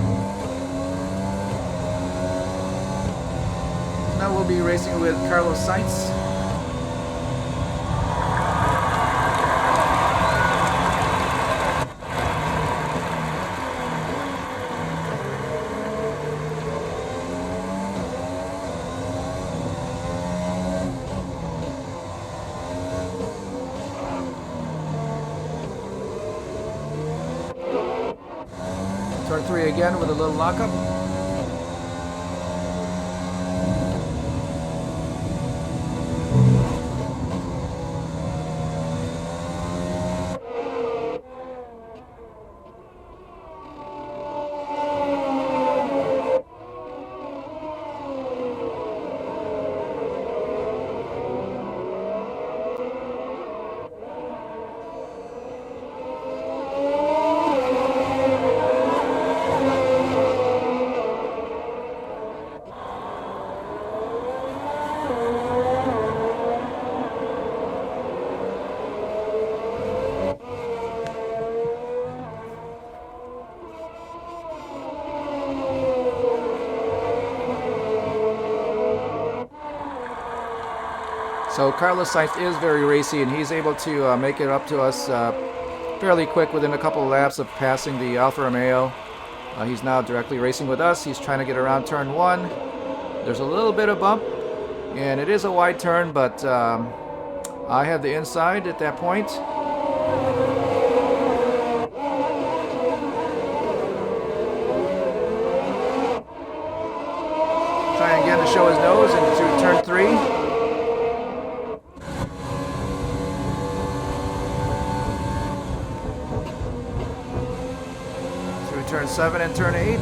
Now we'll be racing with Carlos Sainz. Turn 3 again with a little lockup. So Carlos Sainz is very racy, and he's able to make it up to us fairly quick within a couple of laps of passing the Alfa Romeo. He's now directly racing with us. He's trying to get around turn 1. There's a little bit of bump, and it is a wide turn, but I have the inside at that point. Trying again to show his nose into turn 3. Turn 7 and turn 8.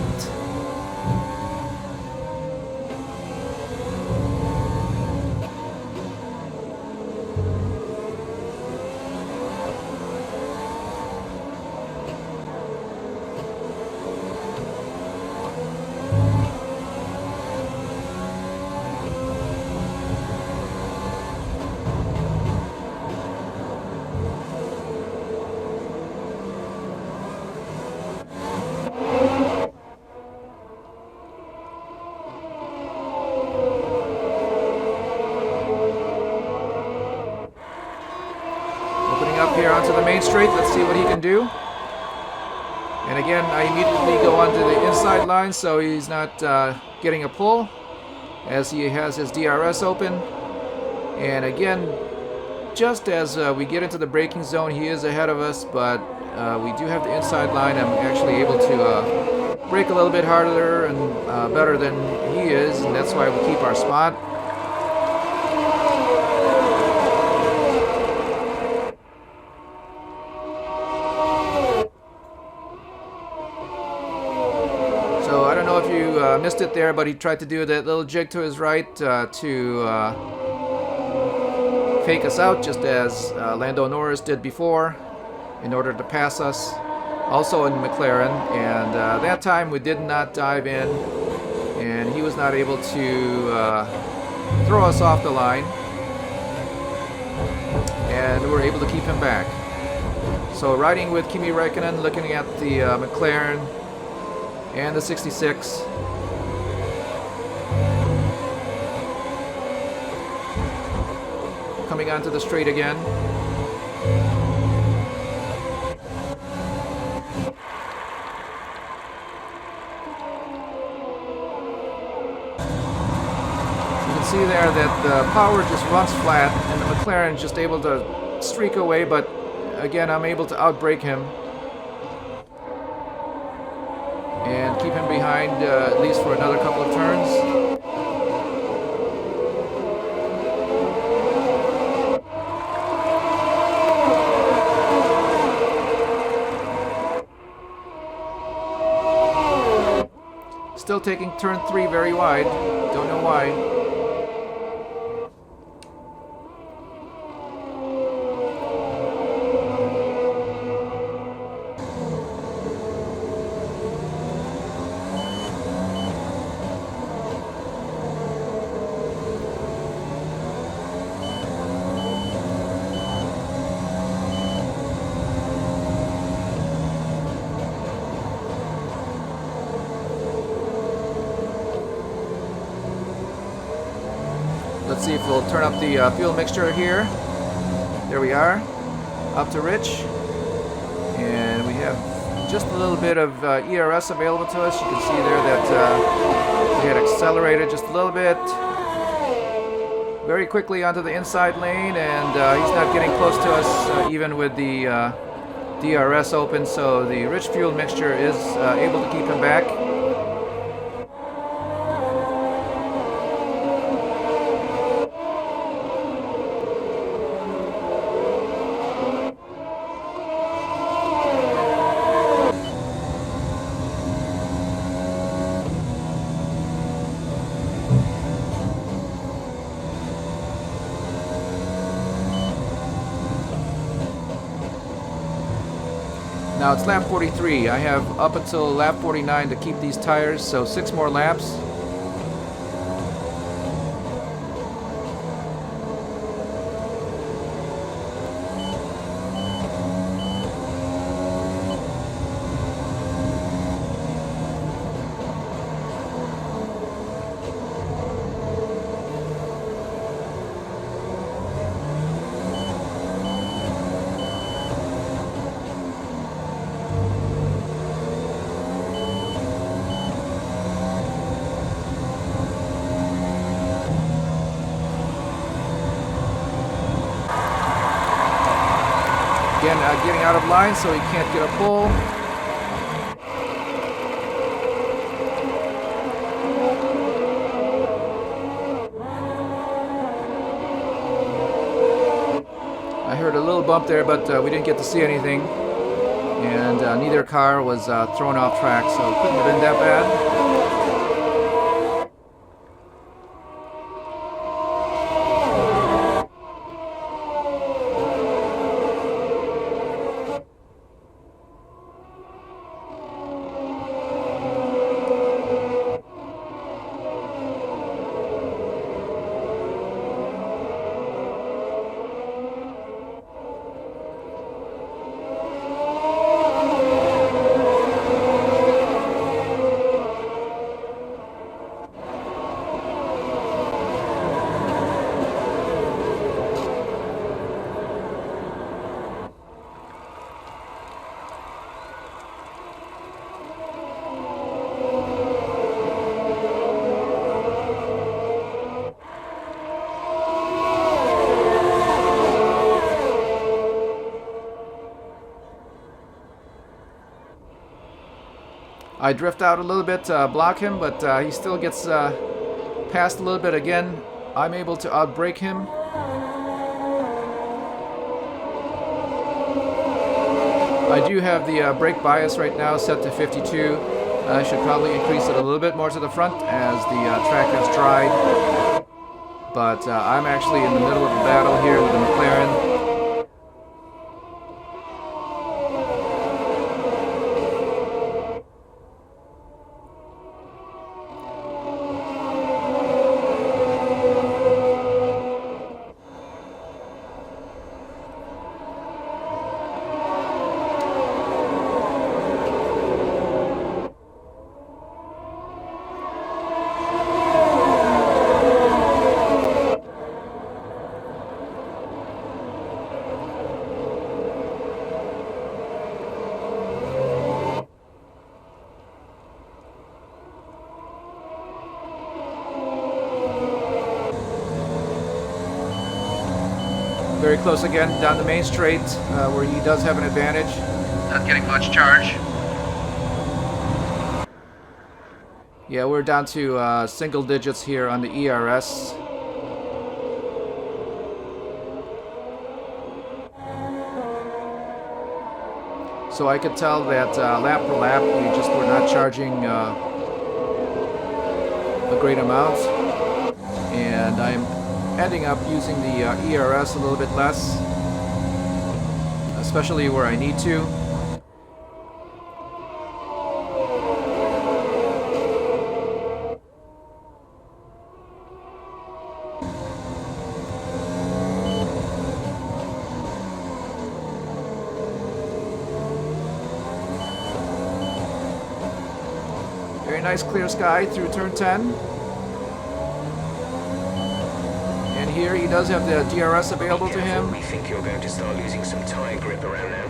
Here onto the main straight. Let's see what he can do. And again, I immediately go onto the inside line, so he's not getting a pull as he has his DRS open. And again, just as we get into the braking zone, he is ahead of us, but we do have the inside line. I'm actually able to brake a little bit harder and better than he is, and that's why we keep our spot. So I don't know if you missed it there, but he tried to do that little jig to his right to fake us out, just as Lando Norris did before, in order to pass us, also in McLaren. And that time we did not dive in, and he was not able to throw us off the line, and we were able to keep him back. So riding with Kimi Räikkönen, looking at the McLaren and the 66. Coming onto the straight again. You can see there that the power just runs flat and the McLaren is just able to streak away, but again I'm able to outbrake him and keep him behind at least for another couple of turns. Still taking turn 3 very wide. Don't know why. Let's see if we'll turn up the fuel mixture here. There we are, up to rich. And we have just a little bit of ERS available to us. You can see there that we had accelerated just a little bit. Very quickly onto the inside lane, and he's not getting close to us even with the DRS open, so the rich fuel mixture is able to keep him back. Now it's lap 43. I have up until lap 49 to keep these tires, so 6 more laps. getting out of line so he can't get a pull. I heard a little bump there, but we didn't get to see anything. And neither car was thrown off track, so it couldn't have been that bad. I drift out a little bit to block him, but he still gets past a little bit again. I'm able to outbrake him. I do have the brake bias right now set to 52. I should probably increase it a little bit more to the front as the track has dried. But I'm actually in the middle of a battle here with the McLaren. Very close again down the main straight where he does have an advantage. Not getting much charge. Yeah, we're down to single digits here on the ERS. So I could tell that lap per lap we just were not charging a great amount. And I'm ending up using the ERS a little bit less, especially where I need to. Very nice clear sky through turn 10. Here he does have the DRS available to him. We think you're going to start losing some tire grip around now.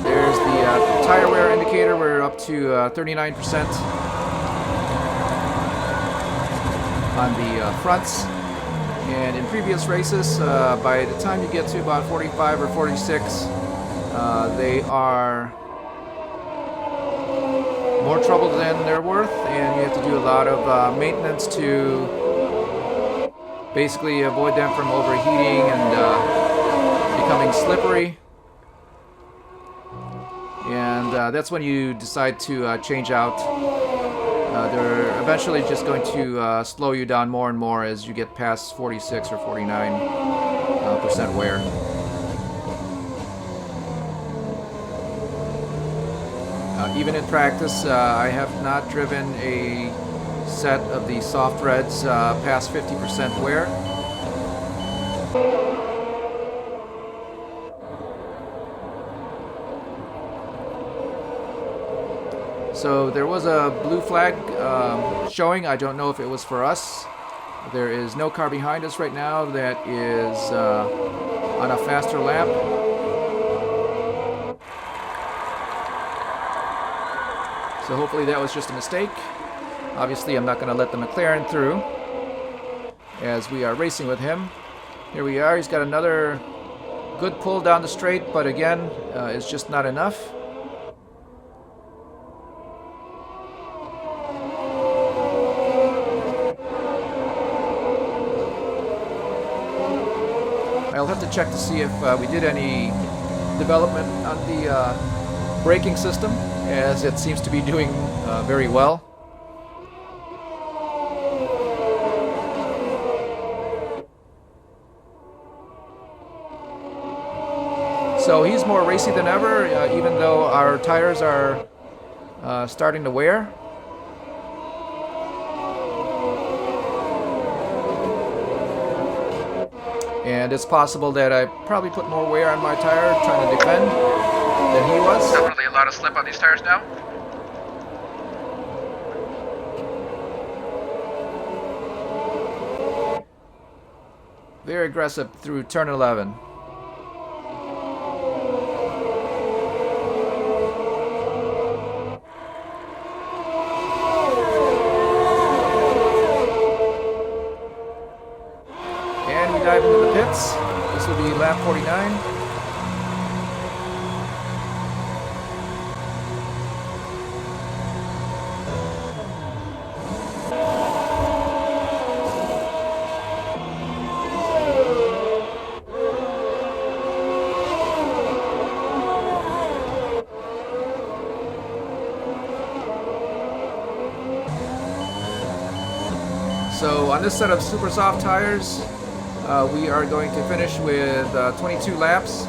There's the tire wear indicator. We're up to 39%. On the fronts, and in previous races, by the time you get to about 45 or 46, they are more trouble than they're worth, and you have to do a lot of maintenance to basically avoid them from overheating and becoming slippery. And that's when you decide to change out. They're eventually just going to slow you down more and more as you get past 46 or 49% wear. Even in practice, I have not driven a set of the soft reds past 50% wear. So there was a blue flag showing. I don't know if it was for us. There is no car behind us right now that is on a faster lap. So hopefully that was just a mistake. Obviously I'm not going to let the McLaren through as we are racing with him. Here we are. He's got another good pull down the straight, but again, it's just not enough. I'll have to check to see if we did any development on the braking system, as it seems to be doing very well. So he's more racy than ever, even though our tires are starting to wear. And it's possible that I probably put more wear on my tire trying to defend than he was. Definitely a lot of slip on these tires now. Very aggressive through turn 11. And we dive into the pits. This will be lap 49. So on this set of super soft tires, we are going to finish with 22 laps,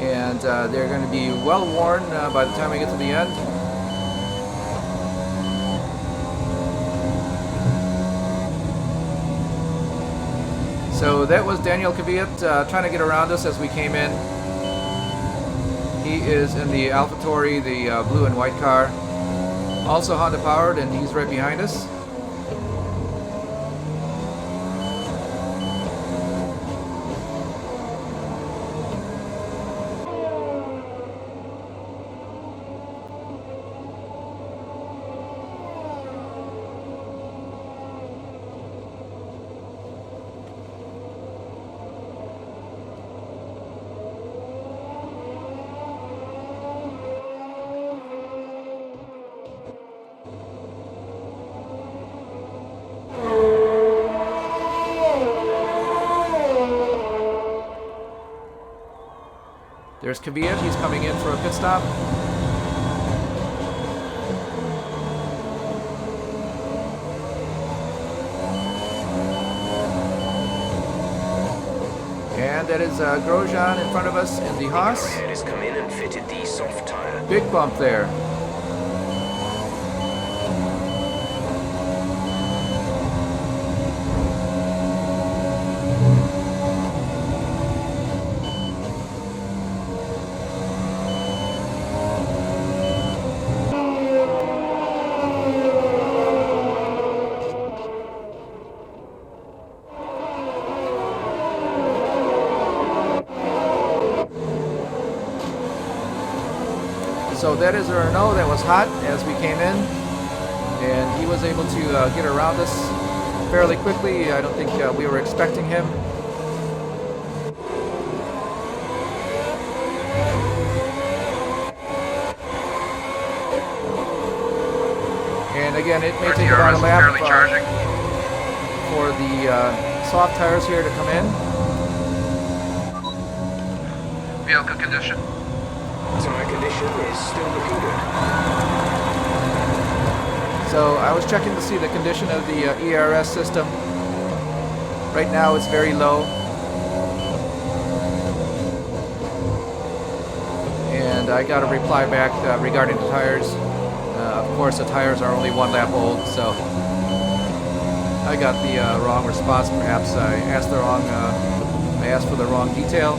and they're going to be well worn by the time we get to the end. So that was Daniel Kvyat trying to get around us as we came in. He is in the AlphaTauri, the blue and white car, also Honda powered, and he's right behind us. There's Kvyat, he's coming in for a pit stop. And that is Grosjean in front of us in the Haas. Has come in and fitted the soft tire. Big bump there. So that is a Renault that was hot as we came in, and he was able to get around us fairly quickly. I don't think we were expecting him. And again, it may take about a lap for the soft tires here to come in. Vehicle condition. Tire condition is still looking good. So I was checking to see the condition of the ERS system. Right now it's very low. And I got a reply back regarding the tires. Of course the tires are only 1 lap old, so I got the wrong response. Perhaps I asked for the wrong detail.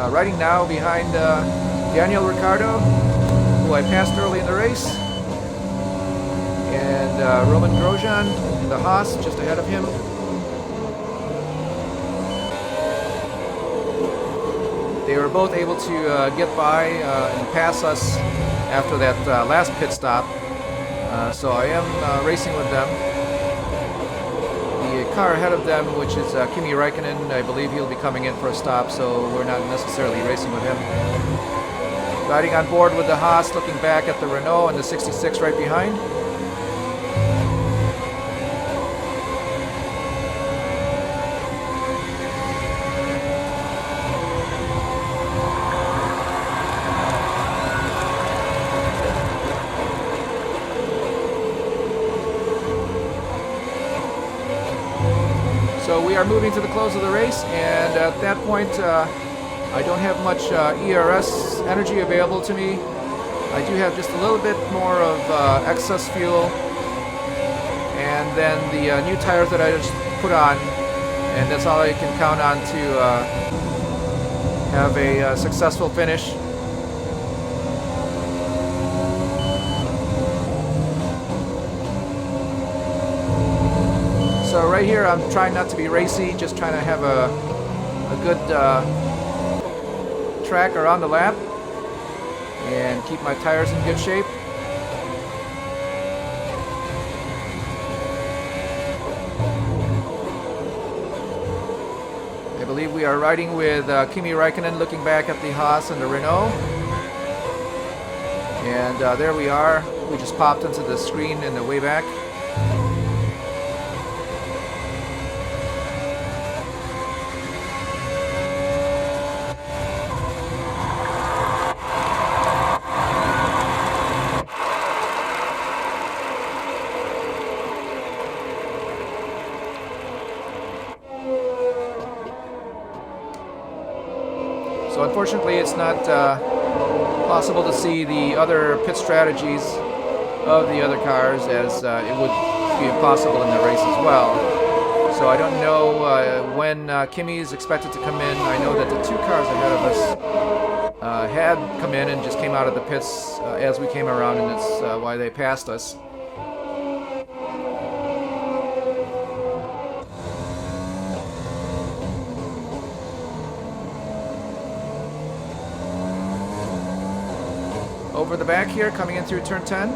Riding now behind Daniel Ricciardo, who I passed early in the race, and Roman Grosjean in the Haas just ahead of him. They were both able to get by and pass us after that last pit stop. So I am racing with them. The car ahead of them, which is Kimi Räikkönen, I believe he'll be coming in for a stop, so we're not necessarily racing with him. Riding on board with the Haas, looking back at the Renault and the 66 right behind. So we are moving to the close of the race, and at that point I don't have much ERS energy available to me. I do have just a little bit more of excess fuel, and then the new tires that I just put on, and that's all I can count on to have a successful finish. So right here I'm trying not to be racy, just trying to have a good track around the lap and keep my tires in good shape. I believe we are riding with Kimi Räikkönen, looking back at the Haas and the Renault. And there we are. We just popped into the screen in the way back. So unfortunately it's not possible to see the other pit strategies of the other cars, as it would be impossible in the race as well. So I don't know when Kimi is expected to come in. I know that the two cars ahead of us had come in and just came out of the pits as we came around, and that's why they passed us. Over the back here, coming in through turn 10.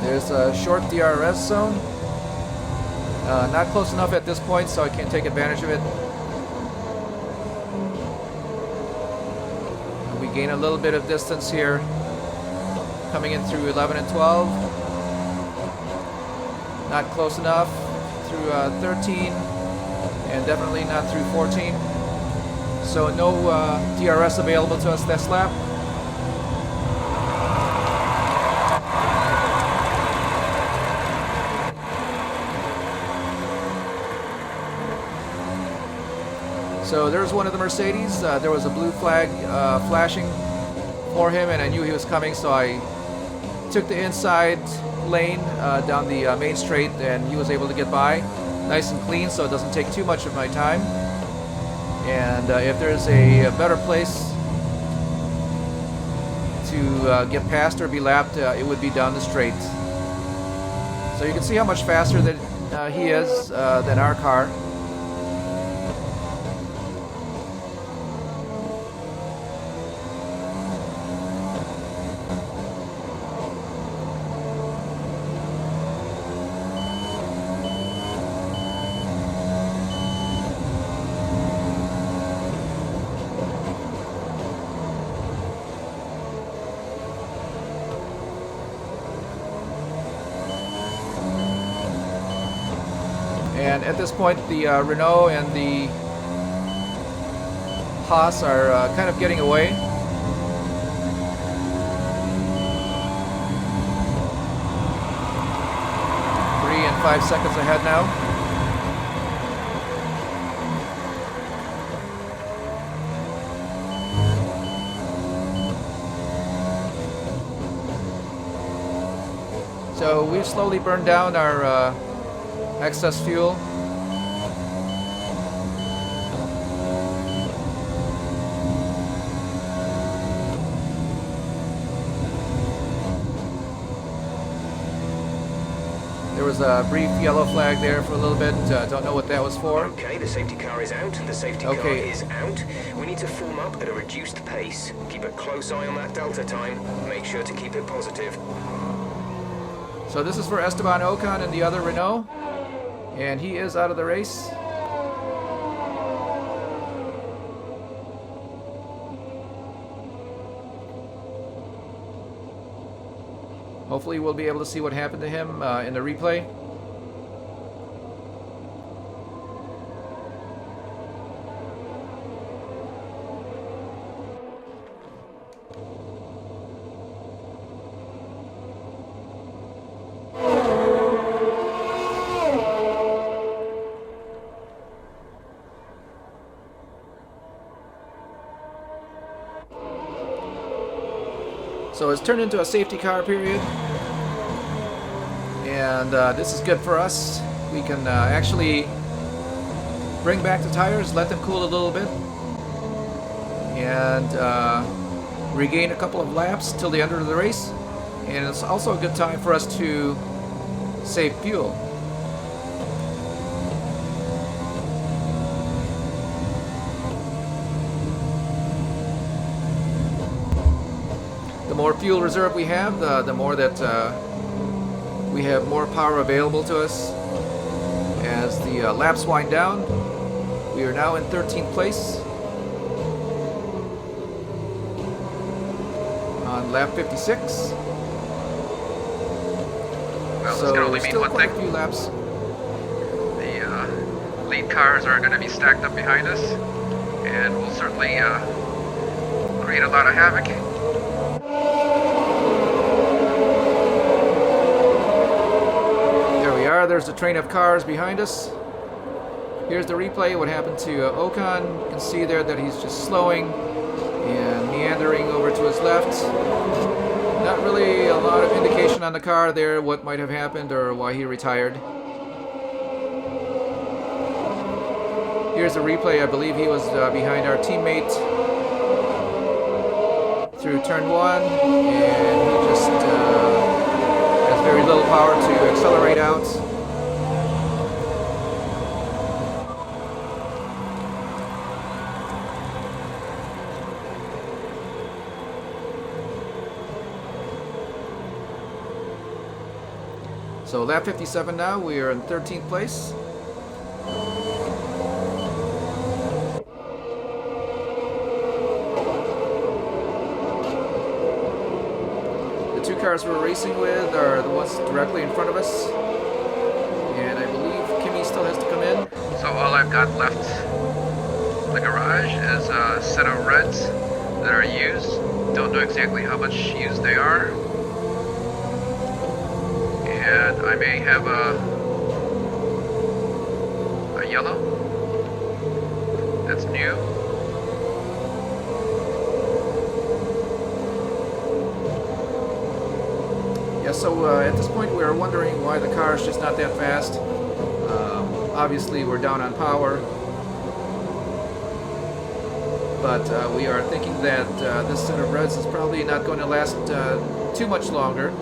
There's a short DRS zone. Not close enough at this point, so I can't take advantage of it. We gain a little bit of distance here, coming in through 11 and 12. Not close enough through 13, and definitely not through 14. So no DRS available to us this lap. So there's one of the Mercedes. There was a blue flag flashing for him, and I knew he was coming, so I took the inside lane down the main straight, and he was able to get by nice and clean, so it doesn't take too much of my time. And if there's a better place to get past or be lapped, it would be down the straight. So you can see how much faster that he is than our car. And at this point, the Renault and the Haas are kind of getting away. Three and 5 seconds ahead now. So we've slowly burned down our excess fuel. There was a brief yellow flag there for a little bit. Don't know what that was for. Okay, the safety car is out. The safety car Okay. is out. We need to form up at a reduced pace. Keep a close eye on that delta time. Make sure to keep it positive. So this is for Esteban Ocon and the other Renault. And he is out of the race. Hopefully we'll be able to see what happened to him in the replay. So it's turned into a safety car period. And this is good for us. We can actually bring back the tires, let them cool a little bit, and regain a couple of laps till the end of the race. And it's also a good time for us to save fuel. The more fuel reserve we have, the more that we have more power available to us. As the laps wind down, we are now in 13th place on lap 56. Well, So this can only there's mean still one quite thing. a few laps. The lead cars are going to be stacked up behind us, and will certainly create a lot of havoc. There we are. There's the train of cars behind us. Here's the replay. What happened to Ocon? You can see there that he's just slowing and meandering over to his left. Not really a lot of indication on the car there what might have happened or why he retired. Here's the replay. I believe he was behind our teammate through turn 1, and he just has very little power to accelerate out. So lap 57 now, we are in 13th place. The two cars we're racing with are the ones directly in front of us. And I believe Kimi still has to come in. So all I've got left in the garage is a set of reds that are used. Don't know exactly how much used they are. And I may have a yellow that's new. Yeah, so at this point we are wondering why the car is just not that fast. Obviously we're down on power. But we are thinking that this set of reds is probably not going to last too much longer.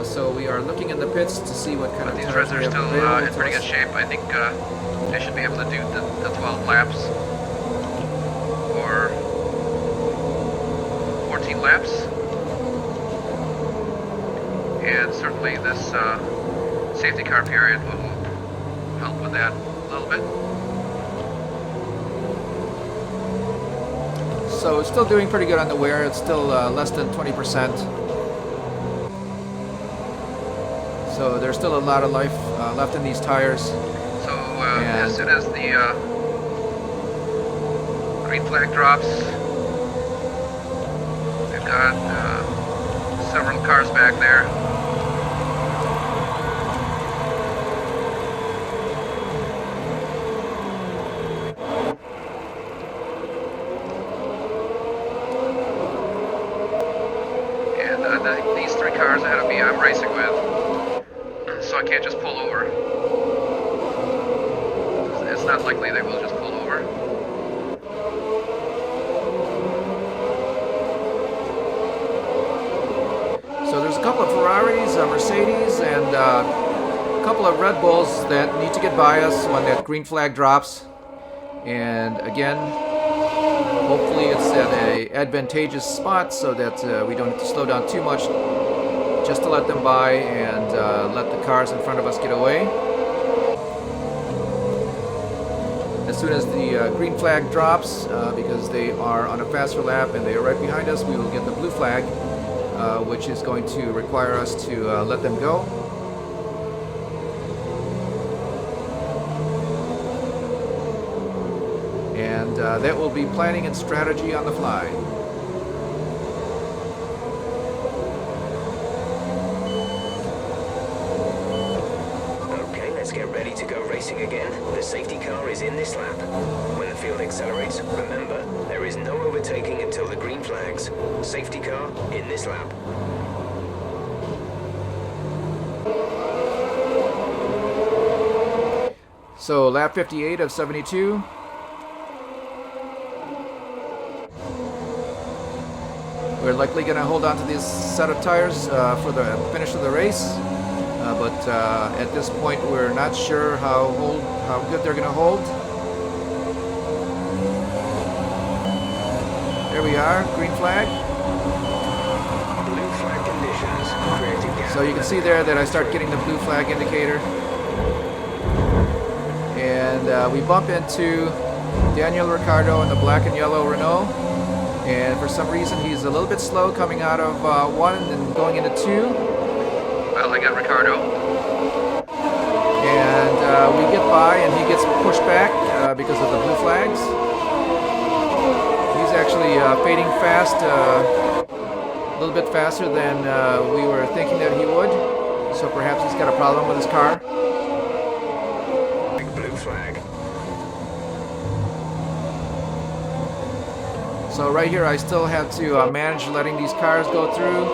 So we are looking in the pits to see what kind of These tires reds are we have still available in to pretty us. good shape. I think they should be able to do the 12 laps or 14 laps. And certainly this safety car period will help with that a little bit. So it's still doing pretty good on the wear. It's still less than 20%. So there's still a lot of life left in these tires. So as soon as the green flag drops, we've got several cars back there. And these three cars ahead of me I'm racing with, so I can't just pull over. It's not likely they will just pull over. So there's a couple of Ferraris, a Mercedes, and a couple of Red Bulls that need to get by us when that green flag drops. And again, hopefully it's at a advantageous spot so that we don't have to slow down too much, just to let them by and let the cars in front of us get away. As soon as the green flag drops, because they are on a faster lap and they are right behind us, we will get the blue flag, which is going to require us to let them go. And that will be planning and strategy on the fly. Okay, let's get ready to go racing again. The safety car is in this lap. When the field accelerates, remember, there is no overtaking until the green flags. Safety car in this lap. So lap 58 of 72. We're likely going to hold on to this set of tires for the finish of the race, but at this point we're not sure how good they're going to hold. There we are, green flag. Blue flag conditions creating gas. So you can see there that I start getting the blue flag indicator. And we bump into Daniel Ricciardo in the black and yellow Renault. And for some reason he's a little bit slow coming out of 1 and going into 2. Well, I got Ricardo. And we get by and he gets pushed back because of the blue flags. He's actually fading fast, a little bit faster than we were thinking that he would. So perhaps he's got a problem with his car. Big blue flag. So right here I still have to manage letting these cars go through.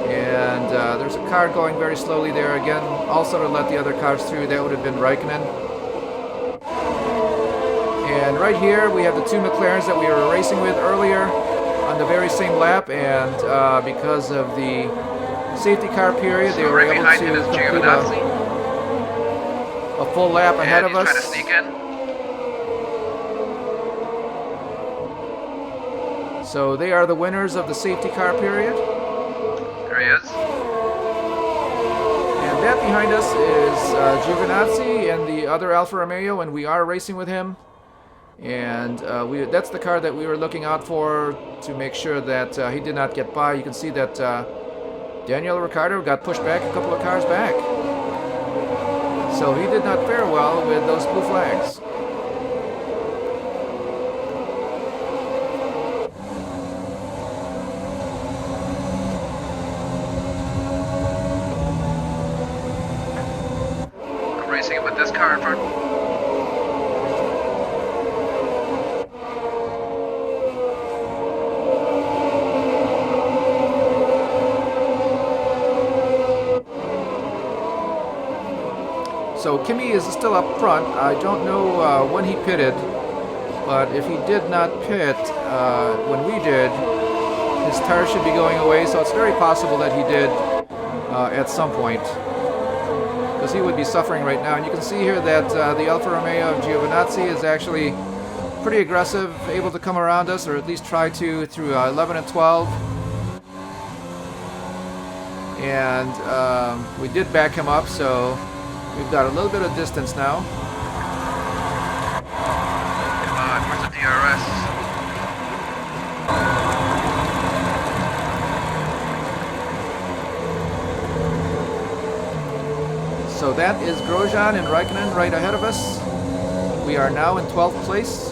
And there's a car going very slowly there again, also to let the other cars through. That would have been Raikkonen. And right here we have the 2 McLarens that we were racing with earlier on the very same lap, and because of the safety car period, they were able to complete a full lap ahead of us. Trying to sneak in. So they are the winners of the safety car period. There he is. And that behind us is Giovinazzi and the other Alfa Romeo, and we are racing with him. And that's the car that we were looking out for to make sure that he did not get by. You can see that Daniel Ricciardo got pushed back a couple of cars back. So he did not fare well with those blue flags. Racing with this car in front. So Kimi is still up front. I don't know when he pitted, but if he did not pit when we did, his tire should be going away, so it's very possible that he did at some point, because he would be suffering right now. And you can see here that the Alfa Romeo of Giovinazzi is actually pretty aggressive, able to come around us, or at least try to, through 11 and 12. And we did back him up, so we've got a little bit of distance now. Come on, where's the DRS? So that is Grosjean and Raikkonen right ahead of us. We are now in 12th place.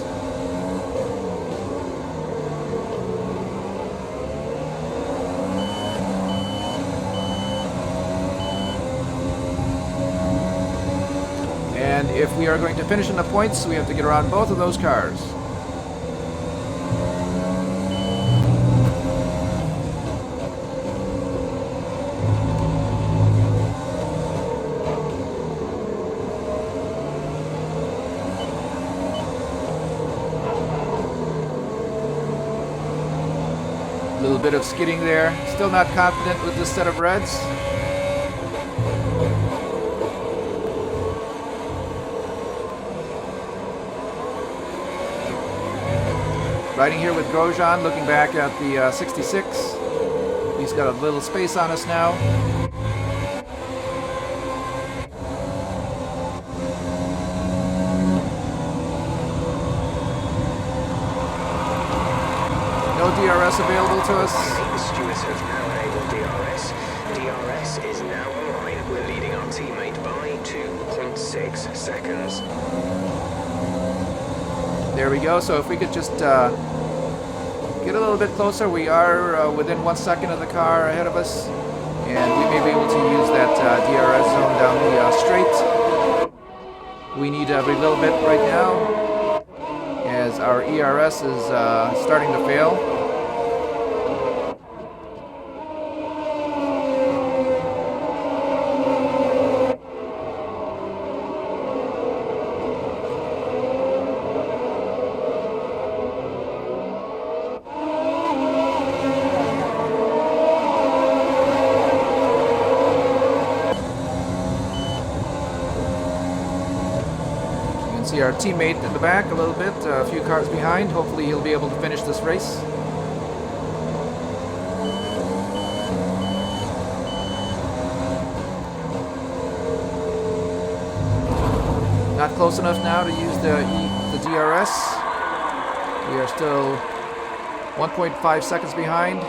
And if we are going to finish in the points, we have to get around both of those cars. A little bit of skidding there. Still not confident with this set of reds. Riding here with Grosjean, looking back at the 66. He's got a little space on us now. No DRS available to us. The stewards have now enabled DRS. DRS is now online. We're leading our teammate by 2.6 seconds. There we go. So if we could just get a little bit closer, we are within 1 second of the car ahead of us, and we may be able to use that DRS zone down the straight. We need every little bit right now, as our ERS is starting to fail. See our teammate in the back a little bit, a few cars behind. Hopefully he'll be able to finish this race. Not close enough now to use the DRS. We are still 1.5 seconds behind.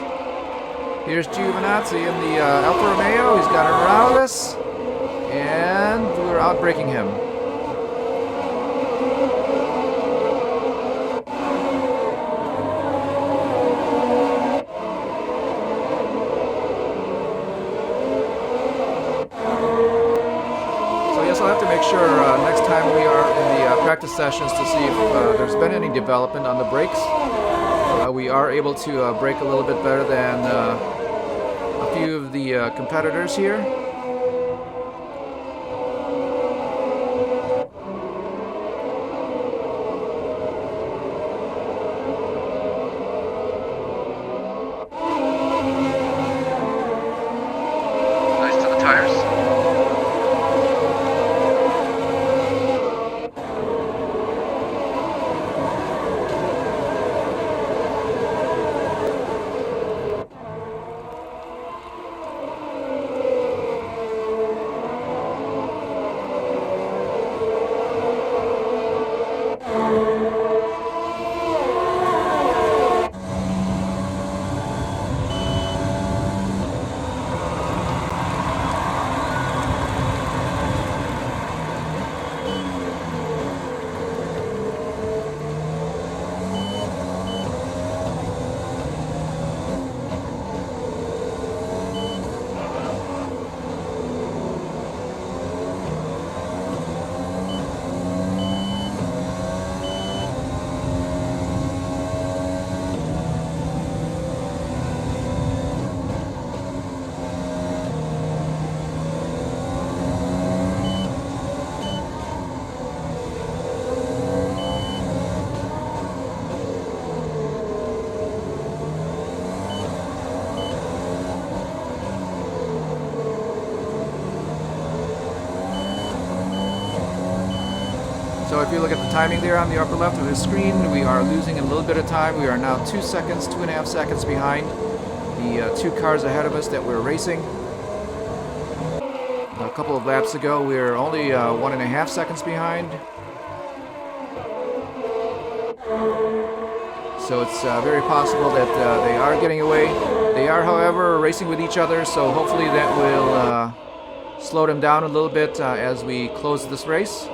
Here's Giovinazzi in the Alfa Romeo. He's got around us, and we're outbraking him. I'll have to make sure next time we are in the practice sessions to see if there's been any development on the brakes. We are able to brake a little bit better than a few of the competitors here. Nice to the tires. So if you look at the timing there on the upper left of the screen, we are losing a little bit of time. We are now 2 seconds, 2.5 seconds behind the two cars ahead of us that we're racing. A couple of laps ago, we were only 1.5 seconds behind. So it's very possible that they are getting away. They are, however, racing with each other, so hopefully that will slow them down a little bit as we close this race.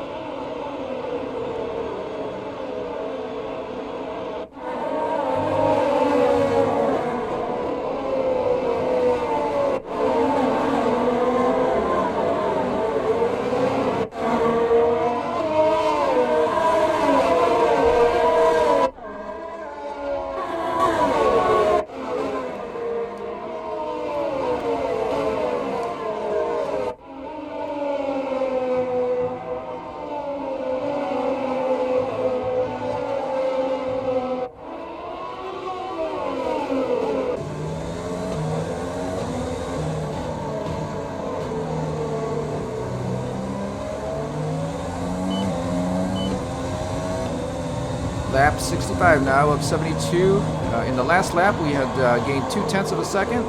Lap 65 now of 72. In the last lap, we had gained 0.2 of a second.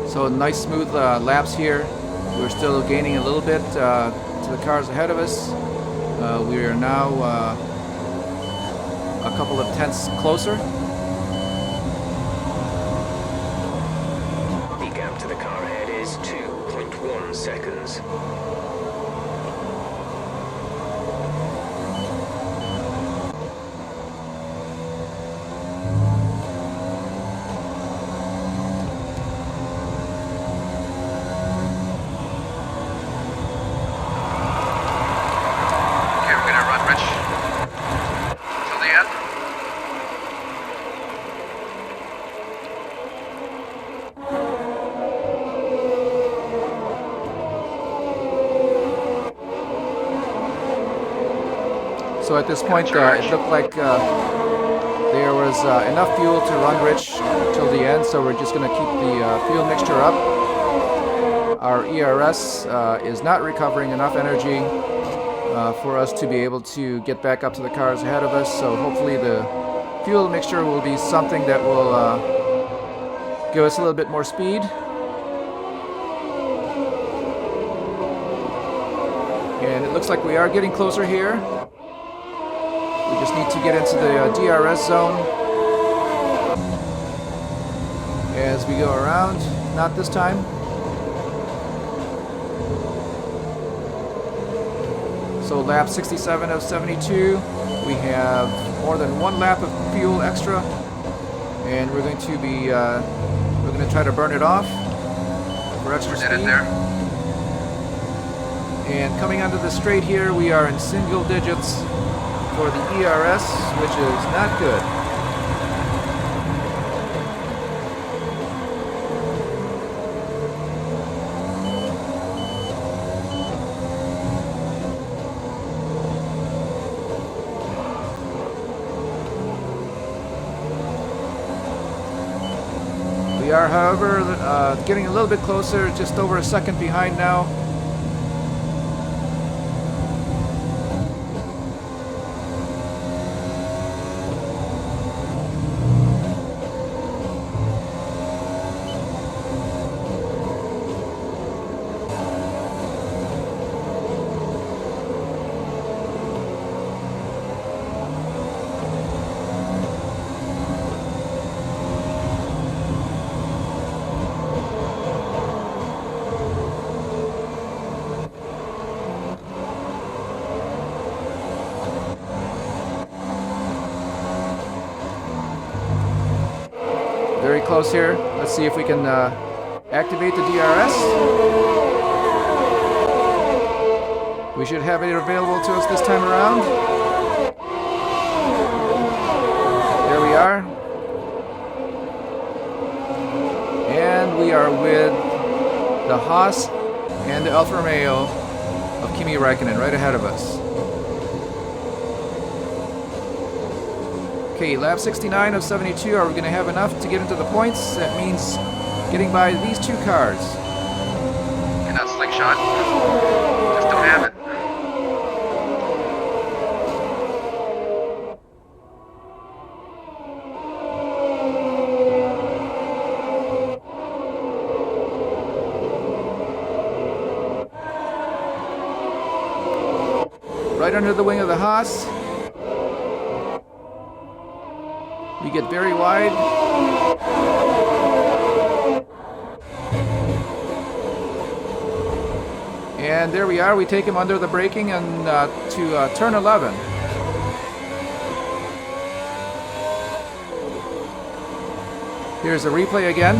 So nice smooth laps here. We're still gaining a little bit to the cars ahead of us. We are now a couple of tenths closer. The gap to the car ahead is 2.1 seconds. So at this point, it looked like there was enough fuel to run Rich till the end, so we're just going to keep the fuel mixture up. Our ERS is not recovering enough energy for us to be able to get back up to the cars ahead of us, so hopefully the fuel mixture will be something that will give us a little bit more speed. And it looks like we are getting closer here. We just need to get into the DRS zone as we go around. Not this time. So lap 67 of 72. We have more than one lap of fuel extra, and we're going to be we're going to try to burn it off for extra speed. And coming onto the straight here, we are in single digits for the ERS, which is not good. We are, however, getting a little bit closer, just over a second behind now. Very close here. Let's see if we can activate the DRS. We should have it available to us this time around. There we are. And we are with the Haas and the Alfa Romeo of Kimi Räikkönen right ahead of us. Okay, lap 69 of 72. Are we going to have enough to get into the points? That means getting by these two cars. And that slingshot. Just don't have it. Right under the wing of the Haas. We get very wide. And there we are. We take him under the braking and to turn 11. Here's a replay again.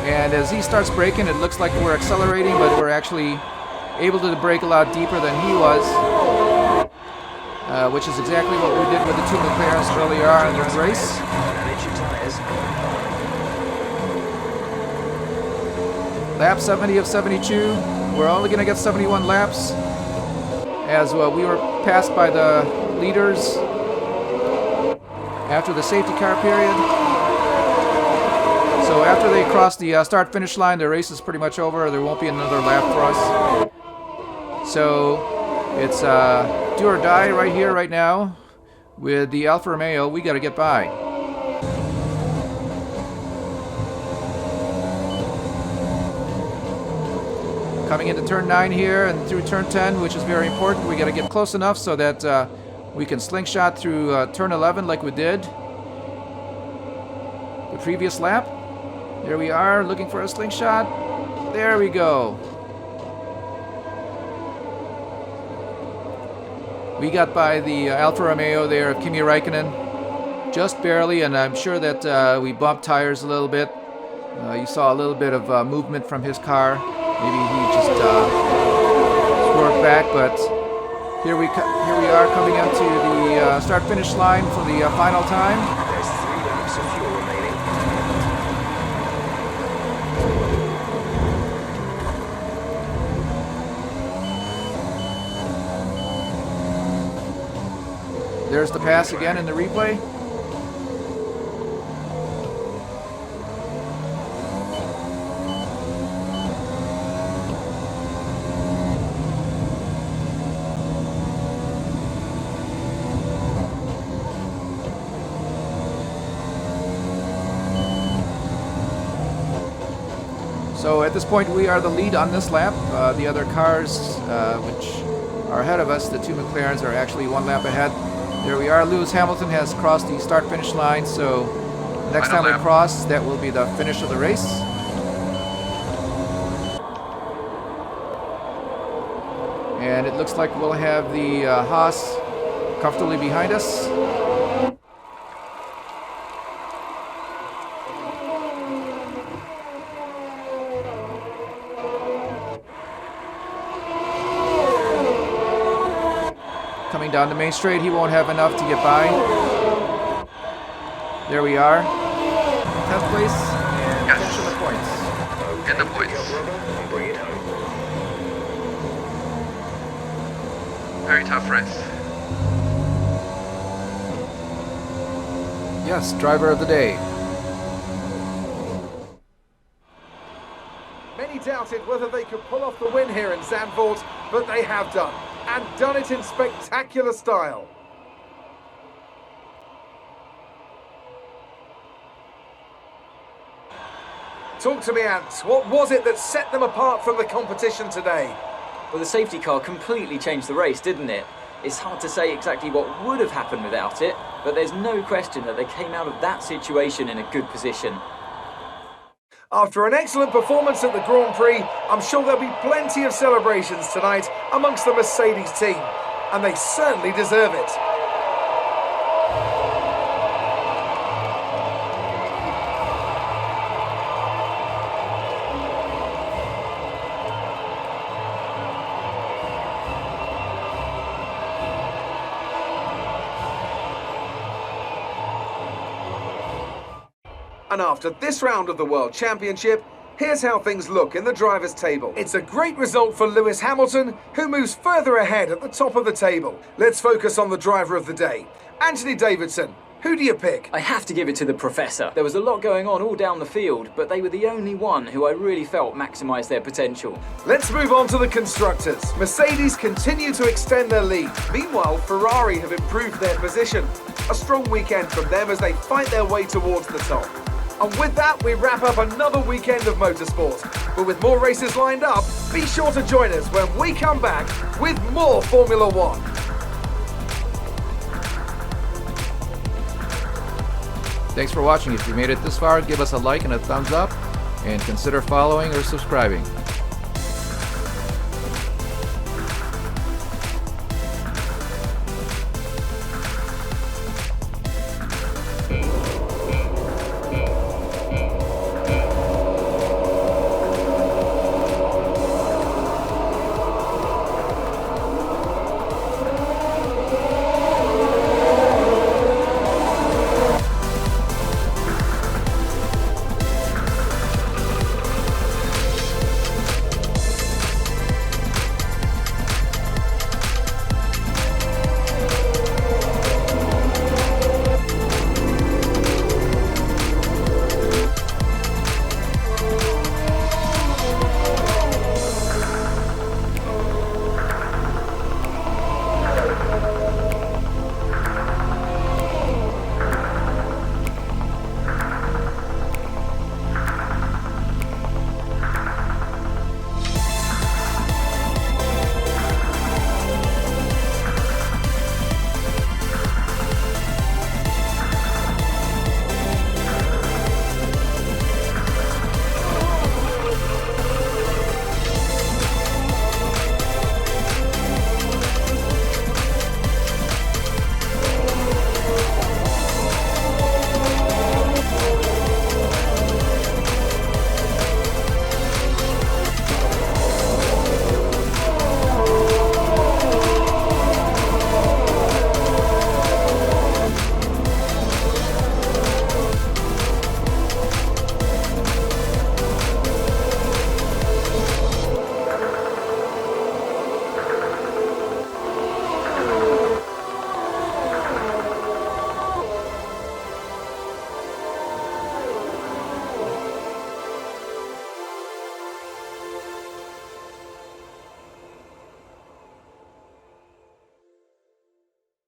And as he starts braking, it looks like we're accelerating, but we're actually able to brake a lot deeper than he was, which is exactly what we did with the two McLarens earlier on in the race. Lap 70 of 72. We're only going to get 71 laps, as we were passed by the leaders after the safety car period. So after they cross the start-finish line, the race is pretty much over. There won't be another lap for us. So it's do or die right here, right now. With the Alfa Romeo, we got to get by. Coming into turn 9 here and through turn 10, which is very important. We got to get close enough so that we can slingshot through turn 11 like we did the previous lap. There we are, looking for a slingshot. There we go. We got by the Alfa Romeo there of Kimi Räikkönen, just barely, and I'm sure that we bumped tires a little bit. You saw a little bit of movement from his car. Maybe he just swerved back, but here we are coming up to the start-finish line for the final time. There's 3 laps of fuel remaining. There's the pass again in the replay. So at this point we are the lead on this lap. The other cars which are ahead of us, the two McLarens, are actually 1 lap ahead. There we are. Lewis Hamilton has crossed the start-finish line, so the next time we cross, that will be the finish of the race. And it looks like we'll have the Haas comfortably behind us. Coming down the main straight, he won't have enough to get by. There we are. 10th place and finish of the points. And the points. Bring it home. Very tough race. Yes, driver of the day. Many doubted whether they could pull off the win here in Zandvoort, but they have done. And done it in spectacular style. Talk to me, Ant. What was it that set them apart from the competition today? Well, the safety car completely changed the race, didn't it? It's hard to say exactly what would have happened without it, but there's no question that they came out of that situation in a good position. After an excellent performance at the Grand Prix, I'm sure there'll be plenty of celebrations tonight amongst the Mercedes team, and they certainly deserve it. And after this round of the World Championship, here's how things look in the drivers' table. It's a great result for Lewis Hamilton, who moves further ahead at the top of the table. Let's focus on the driver of the day. Anthony Davidson, who do you pick? I have to give it to the Professor. There was a lot going on all down the field, but they were the only one who I really felt maximised their potential. Let's move on to the constructors. Mercedes continue to extend their lead. Meanwhile, Ferrari have improved their position. A strong weekend from them as they fight their way towards the top. And with that, we wrap up another weekend of motorsport. But with more races lined up, be sure to join us when we come back with more Formula One. Thanks for watching. If you made it this far, give us a like and a thumbs up, and consider following or subscribing.